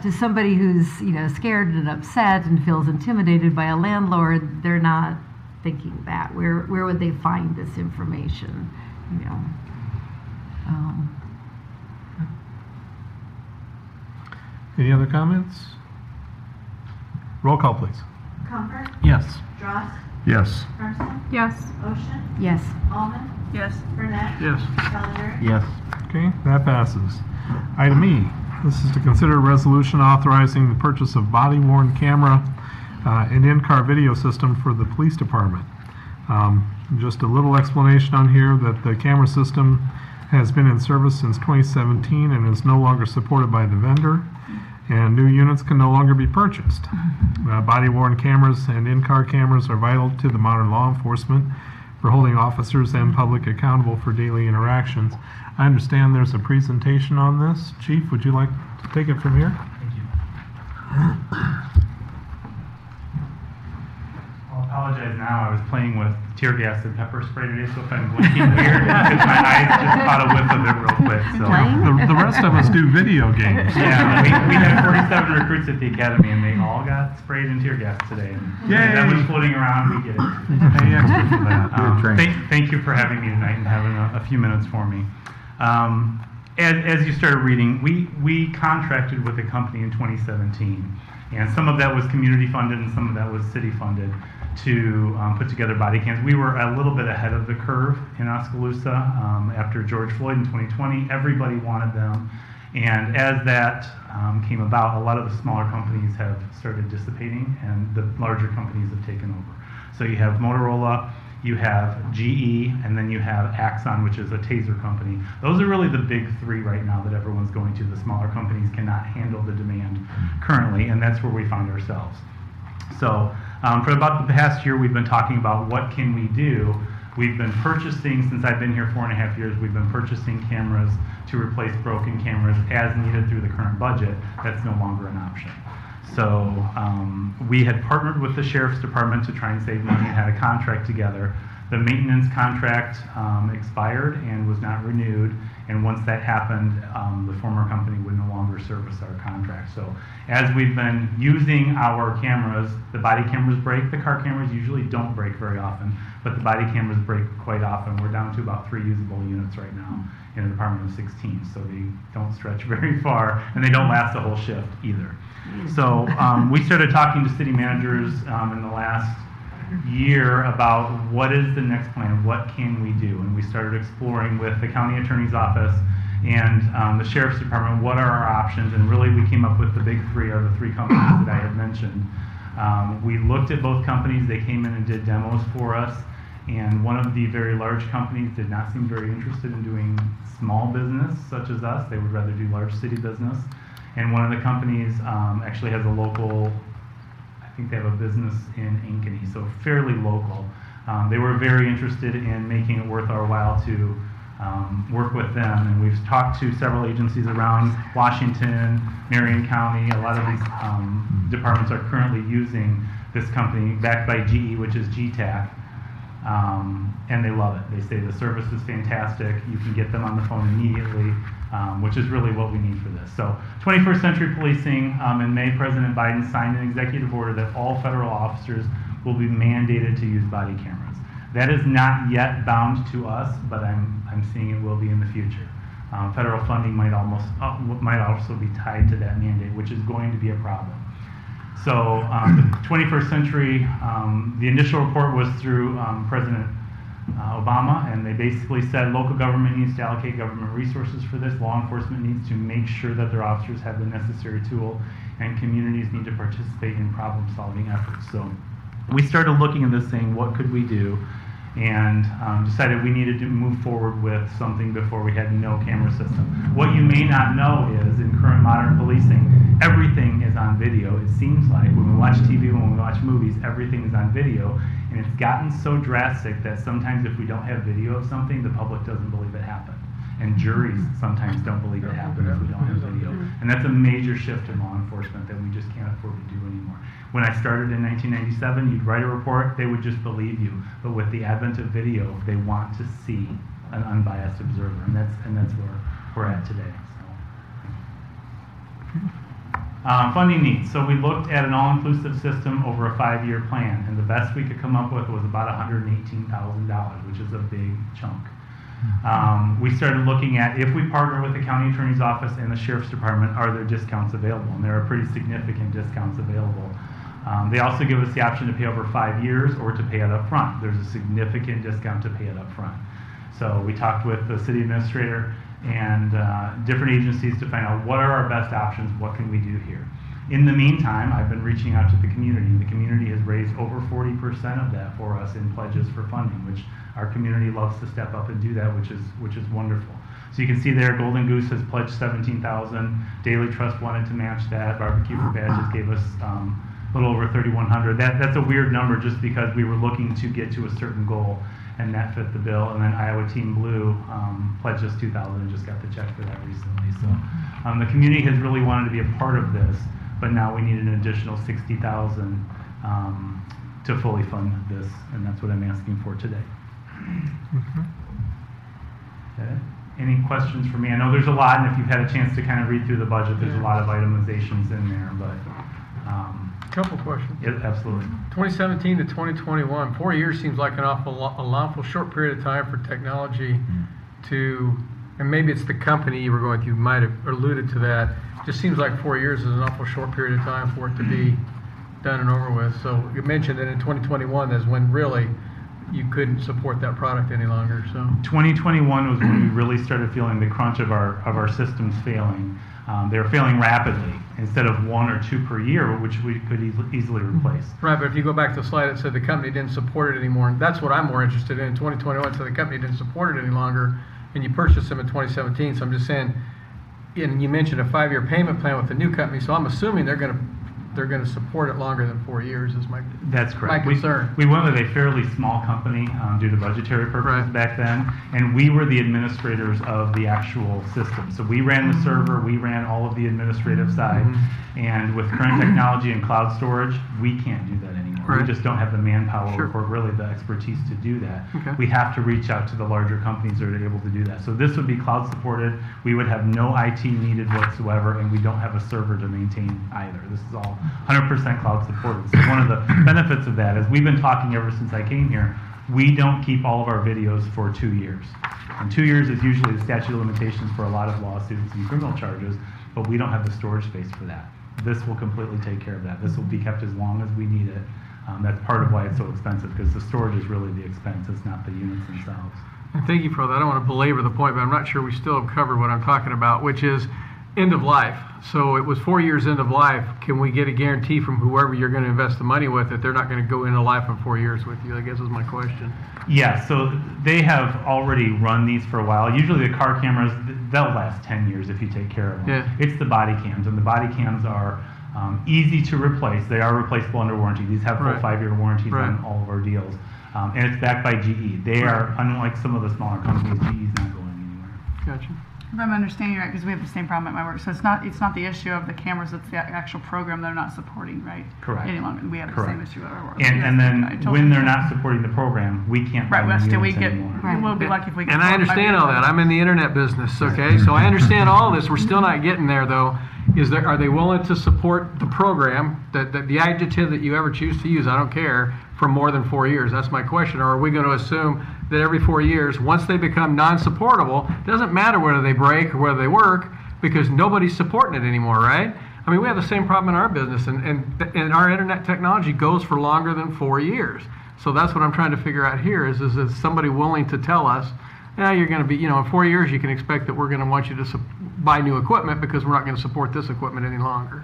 to somebody who's, you know, scared and upset and feels intimidated by a landlord, they're not thinking that. Where would they find this information, you know? Any other comments? Roll call, please. Comfort? Yes. Dross? Yes. Crimson? Yes. Ocean? Yes. Almond? Yes. Burnett? Yes. Challenger? Yes. Okay, that passes. Item E, this is to consider a resolution authorizing the purchase of body-worn camera and in-car video system for the police department. Just a little explanation on here that the camera system has been in service since 2017 and is no longer supported by the vendor, and new units can no longer be purchased. Body-worn cameras and in-car cameras are vital to the modern law enforcement for holding officers and public accountable for daily interactions. I understand there's a presentation on this. Chief, would you like to take it from here? Thank you. I'll apologize now. I was playing with tear gas and pepper spray today, so if I'm blinking weird, because my eyes just caught a whiff of it real quick. So the rest of us do video games. Yeah, we had 47 recruits at the academy, and they all got sprayed in tear gas today. And that was floating around. We get it. Pay extra for that. Thank you for having me tonight and having a few minutes for me. As you started reading, we contracted with a company in 2017, and some of that was community funded and some of that was city funded to put together body cams. We were a little bit ahead of the curve in Oskaloosa after George Floyd in 2020. Everybody wanted them. And as that came about, a lot of the smaller companies have started dissipating and the larger companies have taken over. So you have Motorola, you have GE, and then you have Axon, which is a taser company. Those are really the big three right now that everyone's going to. The smaller companies cannot handle the demand currently, and that's where we find ourselves. So for about the past year, we've been talking about what can we do. We've been purchasing, since I've been here 4.5 years, we've been purchasing cameras to replace broken cameras as needed through the current budget. That's no longer an option. So we had partnered with the Sheriff's Department to try and save money and had a contract together. The maintenance contract expired and was not renewed, and once that happened, the former company would no longer service our contract. So as we've been using our cameras, the body cameras break. The car cameras usually don't break very often, but the body cameras break quite often. We're down to about 3 usable units right now in a department of 16, so they don't stretch very far, and they don't last a whole shift either. So we started talking to city managers in the last year about what is the next plan, what can we do, and we started exploring with the county attorney's office and the sheriff's department what are our options, and really we came up with the big three are the three companies that I had mentioned. We looked at both companies. They came in and did demos for us, and one of the very large companies did not seem very interested in doing small business such as us. They would rather do large city business. And one of the companies actually has a local, I think they have a business in Ankeny, so fairly local. They were very interested in making it worth our while to work with them, and we've talked to several agencies around Washington, Marion County. A lot of these departments are currently using this company backed by GE, which is GTAC, and they love it. They say the service is fantastic. You can get them on the phone immediately, which is really what we need for this. So 21st Century Policing, in May, President Biden signed an executive order that all federal officers will be mandated to use body cameras. That is not yet bound to us, but I'm seeing it will be in the future. Federal funding might also be tied to that mandate, which is going to be a problem. So the 21st Century, the initial report was through President Obama, and they basically said local government needs to allocate government resources for this. Law enforcement needs to make sure that their officers have the necessary tool, and communities need to participate in problem-solving efforts. So we started looking at this, saying, what could we do? And decided we needed to move forward with something before we had no camera system. What you may not know is, in current modern policing, everything is on video. It seems like when we watch TV, when we watch movies, everything is on video, and it's gotten so drastic that sometimes if we don't have video of something, the public doesn't believe it happened. And juries sometimes don't believe it happened if we don't have video. And that's a major shift in law enforcement that we just can't afford to do anymore. When I started in 1997, you'd write a report, they would just believe you. But with the advent of video, they want to see an unbiased observer, and that's where we're at today. So. Funding needs. So we looked at an all-inclusive system over a 5-year plan, and the best we could come up with was about $118,000, which is a big chunk. We started looking at, if we partner with the county attorney's office and the sheriff's department, are there discounts available? And there are pretty significant discounts available. They also give us the option to pay over 5 years or to pay it up front. There's a significant discount to pay it up front. So we talked with the city administrator and different agencies to find out what are our best options, what can we do here. In the meantime, I've been reaching out to the community. The community has raised over 40% of that for us in pledges for funding, which our community loves to step up and do that, which is wonderful. So you can see there, Golden Goose has pledged $17,000. Daily Trust wanted to match that. Barbecue for Badges gave us a little over $3,100. That's a weird number just because we were looking to get to a certain goal, and that fit the bill. And then Iowa Team Blue pledged us $2,000 and just got the check for that recently. So the community has really wanted to be a part of this, but now we need an additional $60,000 to fully fund this, and that's what I'm asking for today. Okay. Any questions for me? I know there's a lot, and if you've had a chance to kind of read through the budget, there's a lot of itemizations in there, but couple questions. Yeah, absolutely. 2017 to 2021, 4 years seems like an awful short period of time for technology to, and maybe it's the company you were going to, you might have alluded to that. Just seems like 4 years is an awful short period of time for it to be done and over with. So you mentioned that in 2021 is when really you couldn't support that product any longer. So 2021 was when we really started feeling the crunch of our systems failing. They were failing rapidly instead of 1 or 2 per year, which we could easily replace. Right, but if you go back to the slide that said the company didn't support it anymore, and that's what I'm more interested in. 2021 said the company didn't support it any longer, and you purchased them in 2017. So I'm just saying, and you mentioned a 5-year payment plan with the new company, so I'm assuming they're going to support it longer than 4 years. Is my That's correct. My concern. We went with a fairly small company due to budgetary purposes back then, and we were the administrators of the actual system. So we ran the server, we ran all of the administrative side, and with current technology and cloud storage, we can't do that anymore. Right. We just don't have the manpower Sure. or really the expertise to do that. Okay. We have to reach out to the larger companies that are able to do that. So this would be cloud supported. We would have no IT needed whatsoever, and we don't have a server to maintain either. This is all 100% cloud supported. So one of the benefits of that is we've been talking ever since I came here, we don't keep all of our videos for 2 years. And 2 years is usually the statute of limitations for a lot of lawsuits and criminal charges, but we don't have the storage space for that. This will completely take care of that. This will be kept as long as we need it. That's part of why it's so expensive, because the storage is really the expense. It's not the units themselves. And thank you for that. I don't want to belabor the point, but I'm not sure we still have covered what I'm talking about, which is end of life. So it was 4 years end of life. Can we get a guarantee from whoever you're going to invest the money with that they're not going to go into life in 4 years with you? I guess is my question. Yeah, so they have already run these for a while. Usually the car cameras, they'll last 10 years if you take care of them. Yeah. It's the body cams, and the body cams are easy to replace. They are replaceable under warranty. These have full Right. 5-year warranties Right. on all of our deals. And it's backed by GE. They are, unlike some of the smaller companies, GE's not going anywhere. Gotcha. If I'm understanding right, because we have the same problem at my work, so it's not the issue of the cameras, it's the actual program they're not supporting, right? Correct. Any longer, we have the Correct. same issue at our work. And I then totally when they're understand. not supporting the program, we can't Right, buy well, the still we units get, anymore. we'll be lucky if we get. And I 4 or 5 understand years all out of that. it. I'm in the internet business, okay? So I understand all this. We're still not getting there, though. Are they willing to support the program, the adjective that you ever choose to use, I don't care, for more than 4 years? That's my question. Or are we going to assume that every 4 years, once they become non-supportable, it doesn't matter whether they break or whether they work, because nobody's supporting it anymore, right? I mean, we have the same problem in our business, and our internet technology goes for longer than 4 years. So that's what I'm trying to figure out here is somebody willing to tell us, yeah, you're going to be, in 4 years you can expect that we're going to want you to buy new equipment because we're not going to support this equipment any longer.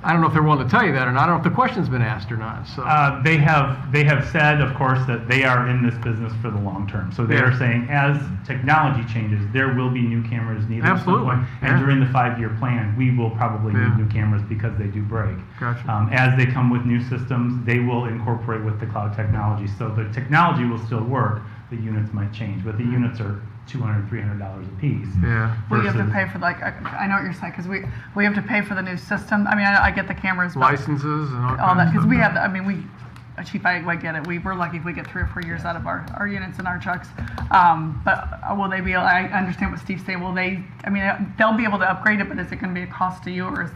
I don't know if they're willing to tell you that or not. I don't know if the question's been asked or not. So They have said, of course, that they are in this business for the long term. So they are saying as technology changes, there will be new cameras needed at some Absolutely. point. And during the 5-year plan, we will probably need new cameras because they do break. Gotcha. As they come with new systems, they will incorporate with the cloud technology. So the technology will still work. The units might change, but the units are $200, $300 a piece. Yeah. We have to versus- pay for I know what you're saying, because we have to pay for the new system. I mean, I get the cameras, but licenses and all all kinds that, of because stuff. we have, Chief, I get it. We're lucky if we get 3 or 4 years out of our units and our trucks. But will they be, I understand what Steve's saying, they'll be able to upgrade it, but is it going to be a cost to you, or is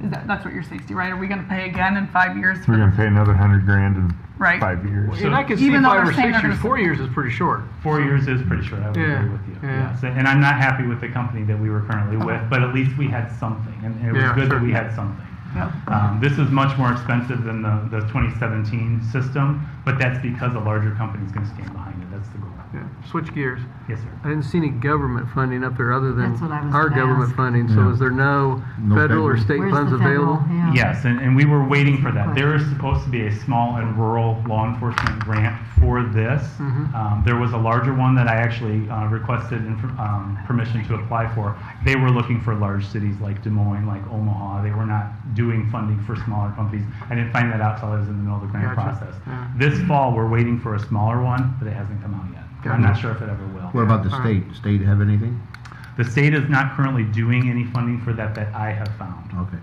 that's what you're saying, Steve, right? Are we going to pay again in 5 years? We're going to pay another $100,000 in Right. 5 years. And I can see Even though 5 they're or saying 6 they're years. gonna 4 years is pretty short. 4 years is pretty short, I would Yeah, agree with you. yeah. Yes. And I'm not happy with the company that we were currently with, but at least we had something, and it was Yeah, good sure. that we had something. Yep. This is much more expensive than the 2017 system, but that's because a larger company is going to stand behind it. That's the goal. Yeah. Switch gears. Yes, sir. I didn't see any government funding up there other than That's what I was our gonna government ask. funding. So Yeah. is there no No federal or federal? state Where's funds the federal? available? Yeah. Yes, and we were waiting for that. There is supposed to be a small and rural law enforcement grant for this. There was a larger one that I actually requested permission to apply for. They were looking for large cities like Des Moines, like Omaha. They were not doing funding for smaller companies. I didn't find that out until I was in the middle of the grant Gotcha. process. Yeah. This fall, we're waiting for a smaller one, but it hasn't come out yet. I'm not sure if it ever will. What about the All state? The state have anything? The state is not currently doing any funding for that I have found. Okay.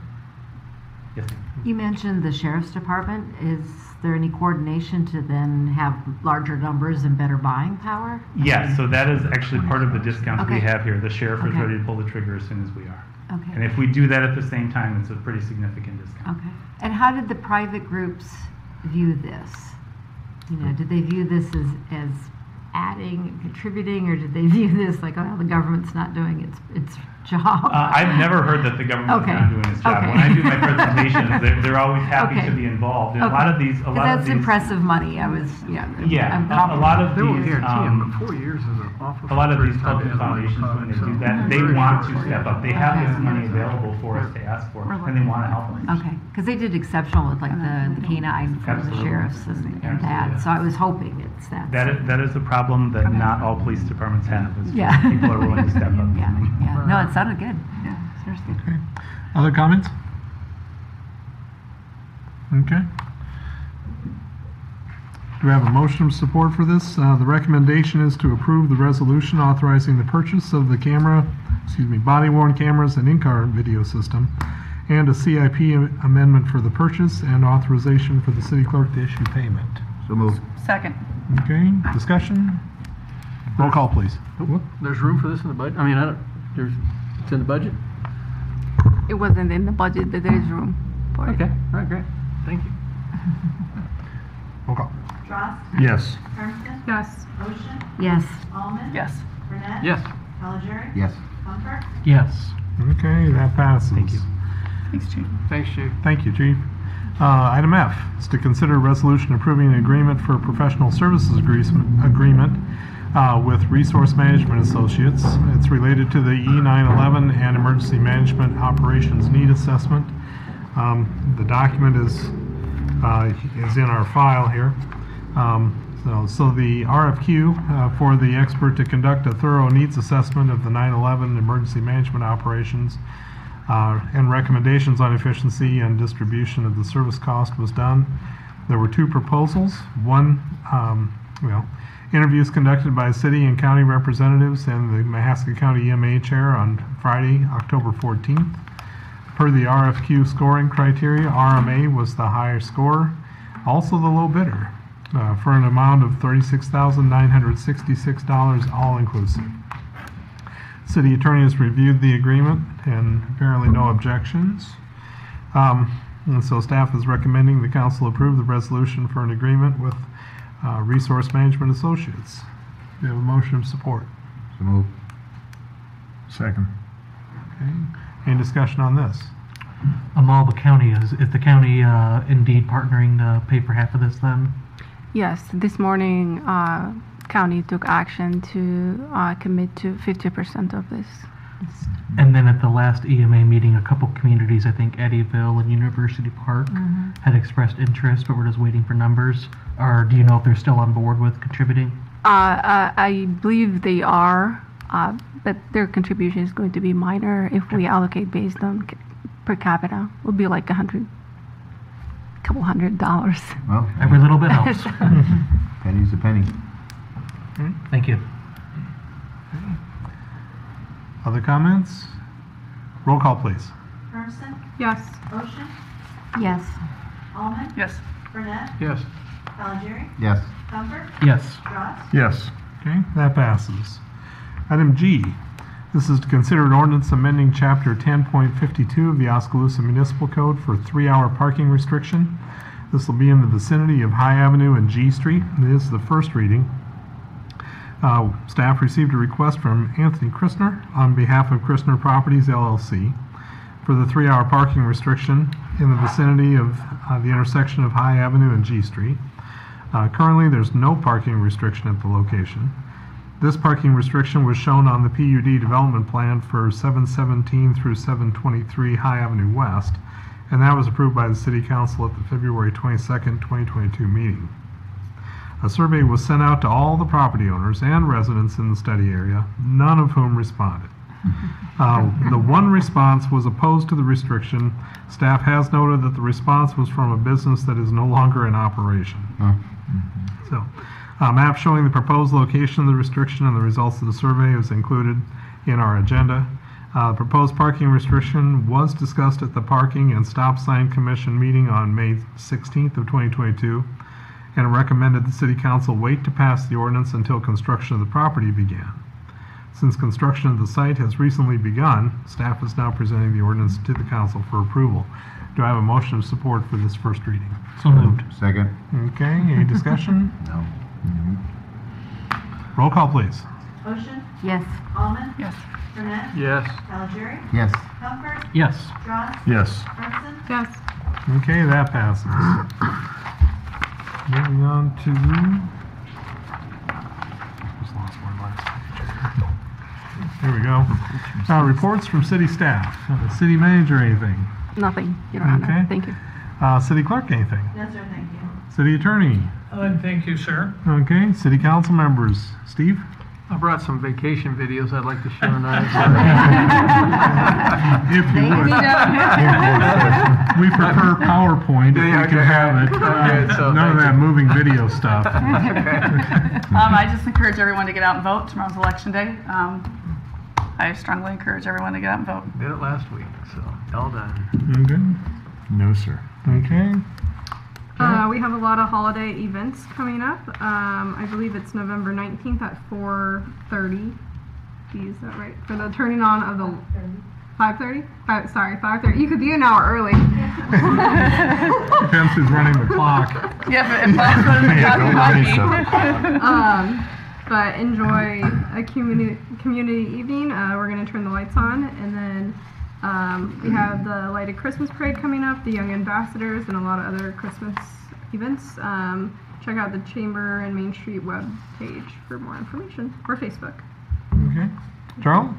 Yes, ma'am. You mentioned the sheriff's department. Is there any coordination to then have larger numbers and better buying power? Yes, so that is actually part of the discounts we Okay. have here. The sheriff is Okay. ready to pull the trigger as soon as we are. Okay. And if we do that at the same time, it's a pretty significant discount. Okay. And how did the private groups view this? Did they view this as adding and contributing, or did they view this like, oh, the government's not doing its job. I've never heard that the government is not doing its job. When I do my presentations, they're always happy to be involved. And a lot of these, that's impressive money. I was, I'm a lot of They won't these, guarantee it, but 4 years is an awful. a lot of these public foundations, when they do that, they want to step up. They have this money available for us to ask for, and they want to help us. Okay, because they did exceptional with like the canine for the sheriffs and that. So I was hoping it's that. That is the problem that not all police departments have. Is Yeah. people are willing to step up. Yeah. No, it sounded good. Yeah, seriously. Okay. Other comments? Okay. Do we have a motion of support for this? The recommendation is to approve the resolution authorizing the purchase of the body-worn cameras and in-car video system, and a CIP amendment for the purchase and authorization for the city clerk to issue payment. So moved. Second. Okay, discussion? Roll call, please. There's room for this in the budget? I mean, it's in the budget? It wasn't in the budget, but there is room for it. Okay, all right, great. Thank you. Roll call. Frost. Yes. Hermsen. Yes. Ocean. Yes. Allman. Yes. Burnett. Yes. Calgery. Yes. Comfort. Yes. Okay, that passes. Thank you. Thanks, Chief. Thanks, Chief. Thank you, Chief. Item F is to consider a resolution approving an agreement for a professional services agreement with Resource Management Associates. It's related to the E911 and Emergency Management Operations Need Assessment. The document is in our file here. So the RFQ for the expert to conduct a thorough needs assessment of the 911 emergency management operations and recommendations on efficiency and distribution of the service cost was done. There were two proposals. One, interviews conducted by city and county representatives and the Mahaska County EMA chair on Friday, October 14th. Per the RFQ scoring criteria, RMA was the higher score, also the low bidder, for an amount of $36,966 all inclusive. City attorney has reviewed the agreement and apparently no objections. And so staff is recommending the council approve the resolution for an agreement with Resource Management Associates. Do you have a motion of support? So moved. Second. Okay. Any discussion on this? Amalba County, is the county indeed partnering to pay for half of this then? Yes, this morning, county took action to commit to 50% of this. And then at the last EMA meeting, a couple communities, I think Eddyville and University Park, had expressed interest, but we're just waiting for numbers. Or do you know if they're still on board with contributing? I believe they are, but their contribution is going to be minor if we allocate based on per capita. It will be like $100. Well, every little bit helps. Penny's a penny. Thank you. Other comments? Roll call, please. Hermsen. Yes. Ocean. Yes. Allman. Yes. Burnett. Yes. Calgery. Yes. Comfort. Yes. Frost. Yes. Okay, that passes. Item G. This is to consider an ordinance amending Chapter 10.52 of the Oskaloosa Municipal Code for 3-hour parking restriction. This will be in the vicinity of High Avenue and G Street. It is the first reading. Staff received a request from Anthony Christner on behalf of Christner Properties LLC for the 3-hour parking restriction in the vicinity of the intersection of High Avenue and G Street. Currently, there's no parking restriction at the location. This parking restriction was shown on the PUD development plan for 717 through 723 High Avenue West, and that was approved by the City Council at the February 22nd, 2022 meeting. A survey was sent out to all the property owners and residents in the study area, none of whom responded. The one response was opposed to the restriction. Staff has noted that the response was from a business that is no longer in operation. So, map showing the proposed location of the restriction and the results of the survey is included in our agenda. The proposed parking restriction was discussed at the Parking and Stop Sign Commission meeting on May 16th of 2022, and recommended the City Council wait to pass the ordinance until construction of the property began. Since construction of the site has recently begun, staff is now presenting the ordinance to the council for approval. Do I have a motion of support for this first reading? So moved. Second. Okay, any discussion? No. Roll call, please. Ocean, Yes. Almond, Yes. Burnett, Yes. Calgery, Yes. Comfort, Yes. Strauss, Yes. Hermson, Yes. Okay, that passes. Moving on to, just lost my last page. There we go. Reports from city staff. City manager, anything? Nothing, Your Honor. Okay. Thank you. City clerk, anything? no, sir, thank you. City attorney? Thank you, sir. Okay, city council members. Steve? I brought some vacation videos I'd like to show tonight. If you would. We prefer PowerPoint if we can have it. None of that moving video stuff. I just encourage everyone to get out and vote. Tomorrow's election day. I strongly encourage everyone to get out and vote. Did it last week, so all done. Okay. No, sir. Okay. We have a lot of holiday events coming up. I believe it's November 19th at 4:30. Is that right? For the turning on of the 5:30? Sorry, 5:30. You could be an hour early. Depends who's running the clock. Yeah, if Bob's running the Yeah, don't worry, clock, But enjoy a community evening. We're going to turn the lights on, and then we have the Lighted Christmas Parade coming up, the Young Ambassadors, and a lot of other Christmas events. Check out the Chamber and Main Street web page for more information, or Facebook. Okay. Charles?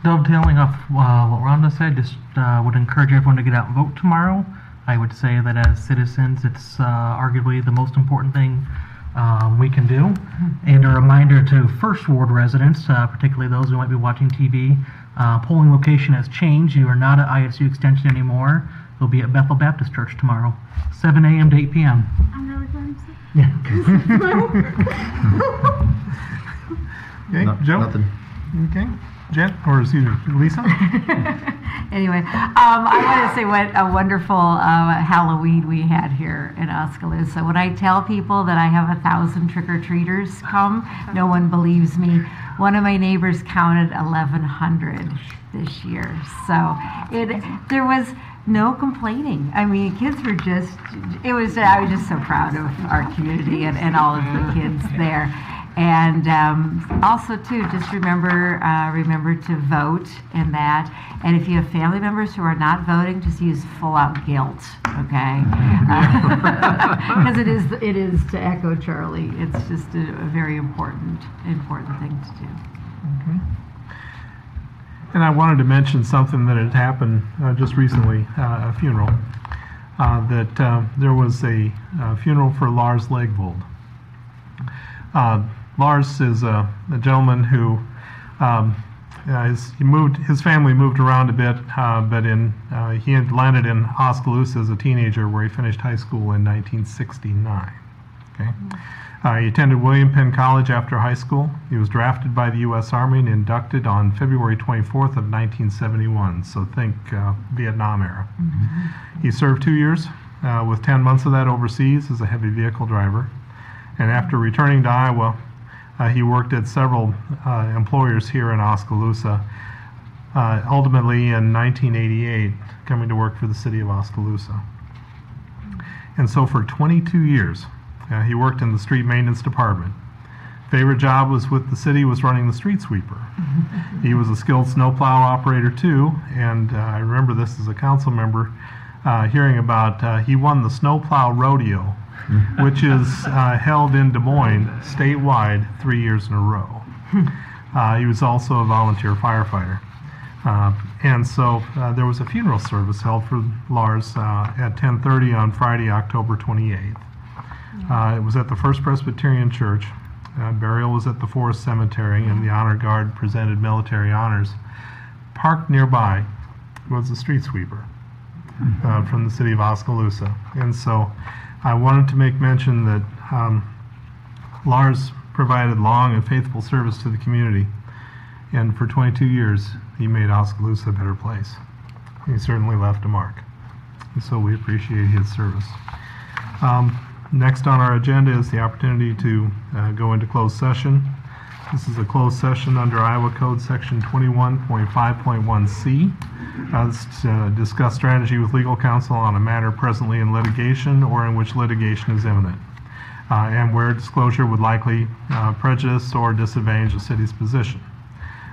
Dovetailing off what Rhonda said, just would encourage everyone to get out and vote tomorrow. I would say that as citizens, it's arguably the most important thing we can do. And a reminder to First Ward residents, particularly those who might be watching TV, polling location has changed. You are not at ISU Extension anymore. You'll be at Bethel Baptist Church tomorrow, 7 a.m. to 8 p.m. I'm really glad Yeah. Okay, No- Joe? Nothing. Okay. Jen, or excuse me, Lisa? Anyway, I want to say what a wonderful Halloween we had here in Oskaloosa. When I tell people that I have 1,000 trick-or-treaters come, no one believes me. One of my neighbors counted 1,100 this year. So there was no complaining. I mean, kids were just, I was just so proud of our community and all of the kids there. And also, too, just remember to vote in that. And if you have family members who are not voting, just use full-out guilt, okay? Because it is, to echo Charlie, it's just a very important thing to do. Okay. And I wanted to mention something that had happened just recently, a funeral. There was a funeral for Lars Legvold. Lars is a gentleman who his family moved around a bit, but he had landed in Oskaloosa as a teenager, where he finished high school in 1969. Okay, he attended William Penn College after high school. He was drafted by the U.S. Army and inducted on February 24th of 1971. So think Vietnam era. Mm-hmm. He served 2 years, with 10 months of that overseas as a heavy vehicle driver, and after returning to Iowa. He worked at several employers here in Oskaloosa, ultimately in 1988 coming to work for the city of Oskaloosa. And so for 22 years, he worked in the street maintenance department. Favorite job was with the city was running the street sweeper. He was a skilled snowplow operator too, and I remember this as a council member hearing about he won the snowplow rodeo, which is held in Des Moines statewide 3 years in a row. He was also a volunteer firefighter. And so there was a funeral service held for Lars at 10:30 on Friday, October 28th. It was at the First Presbyterian Church. Burial was at the Forest Cemetery, and the Honor Guard presented military honors. Parked nearby was a street sweeper from the city of Oskaloosa. And so I wanted to make mention that Lars provided long and faithful service to the community, and for 22 years he made Oskaloosa a better place. He certainly left a mark, and so we appreciate his service. Next on our agenda is the opportunity to go into closed session. This is a closed session under Iowa Code Section 21.5.1C. This is to discuss strategy with legal counsel on a matter presently in litigation or in which litigation is imminent. and where disclosure would likely prejudice or disadvantage the city's position.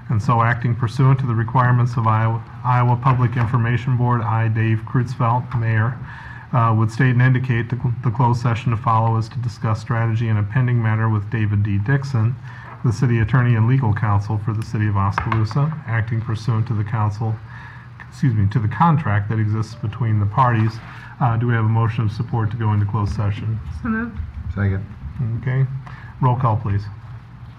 And so, acting pursuant to the requirements of Iowa Public Information Board, I, Dave Kreutzfeldt, Mayor, would state and indicate the closed session to follow is to discuss strategy in a pending matter with David D. Dixon, the city attorney and legal counsel for the city of Oskaloosa, acting pursuant to the to the contract that exists between the parties. Do we have a motion of support to go into closed session? So moved. Second. Okay. Roll call, please.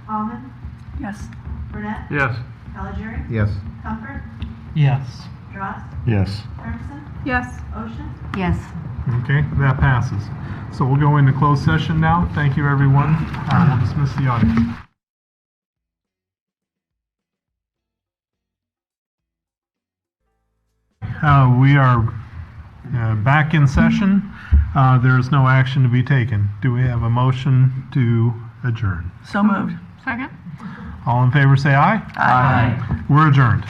Almond, Yes. Burnett, Yes. Caligiuri, Yes. Comfort, Yes. Dross, Yes. Hermson, Yes. Ocean. Yes. Okay, that passes. So we'll go into closed session now. Thank you, everyone. We'll dismiss the audience. We are back in session. There is no action to be taken. Do we have a motion to adjourn? So moved. Second. All in favor say aye. Aye. We're adjourned.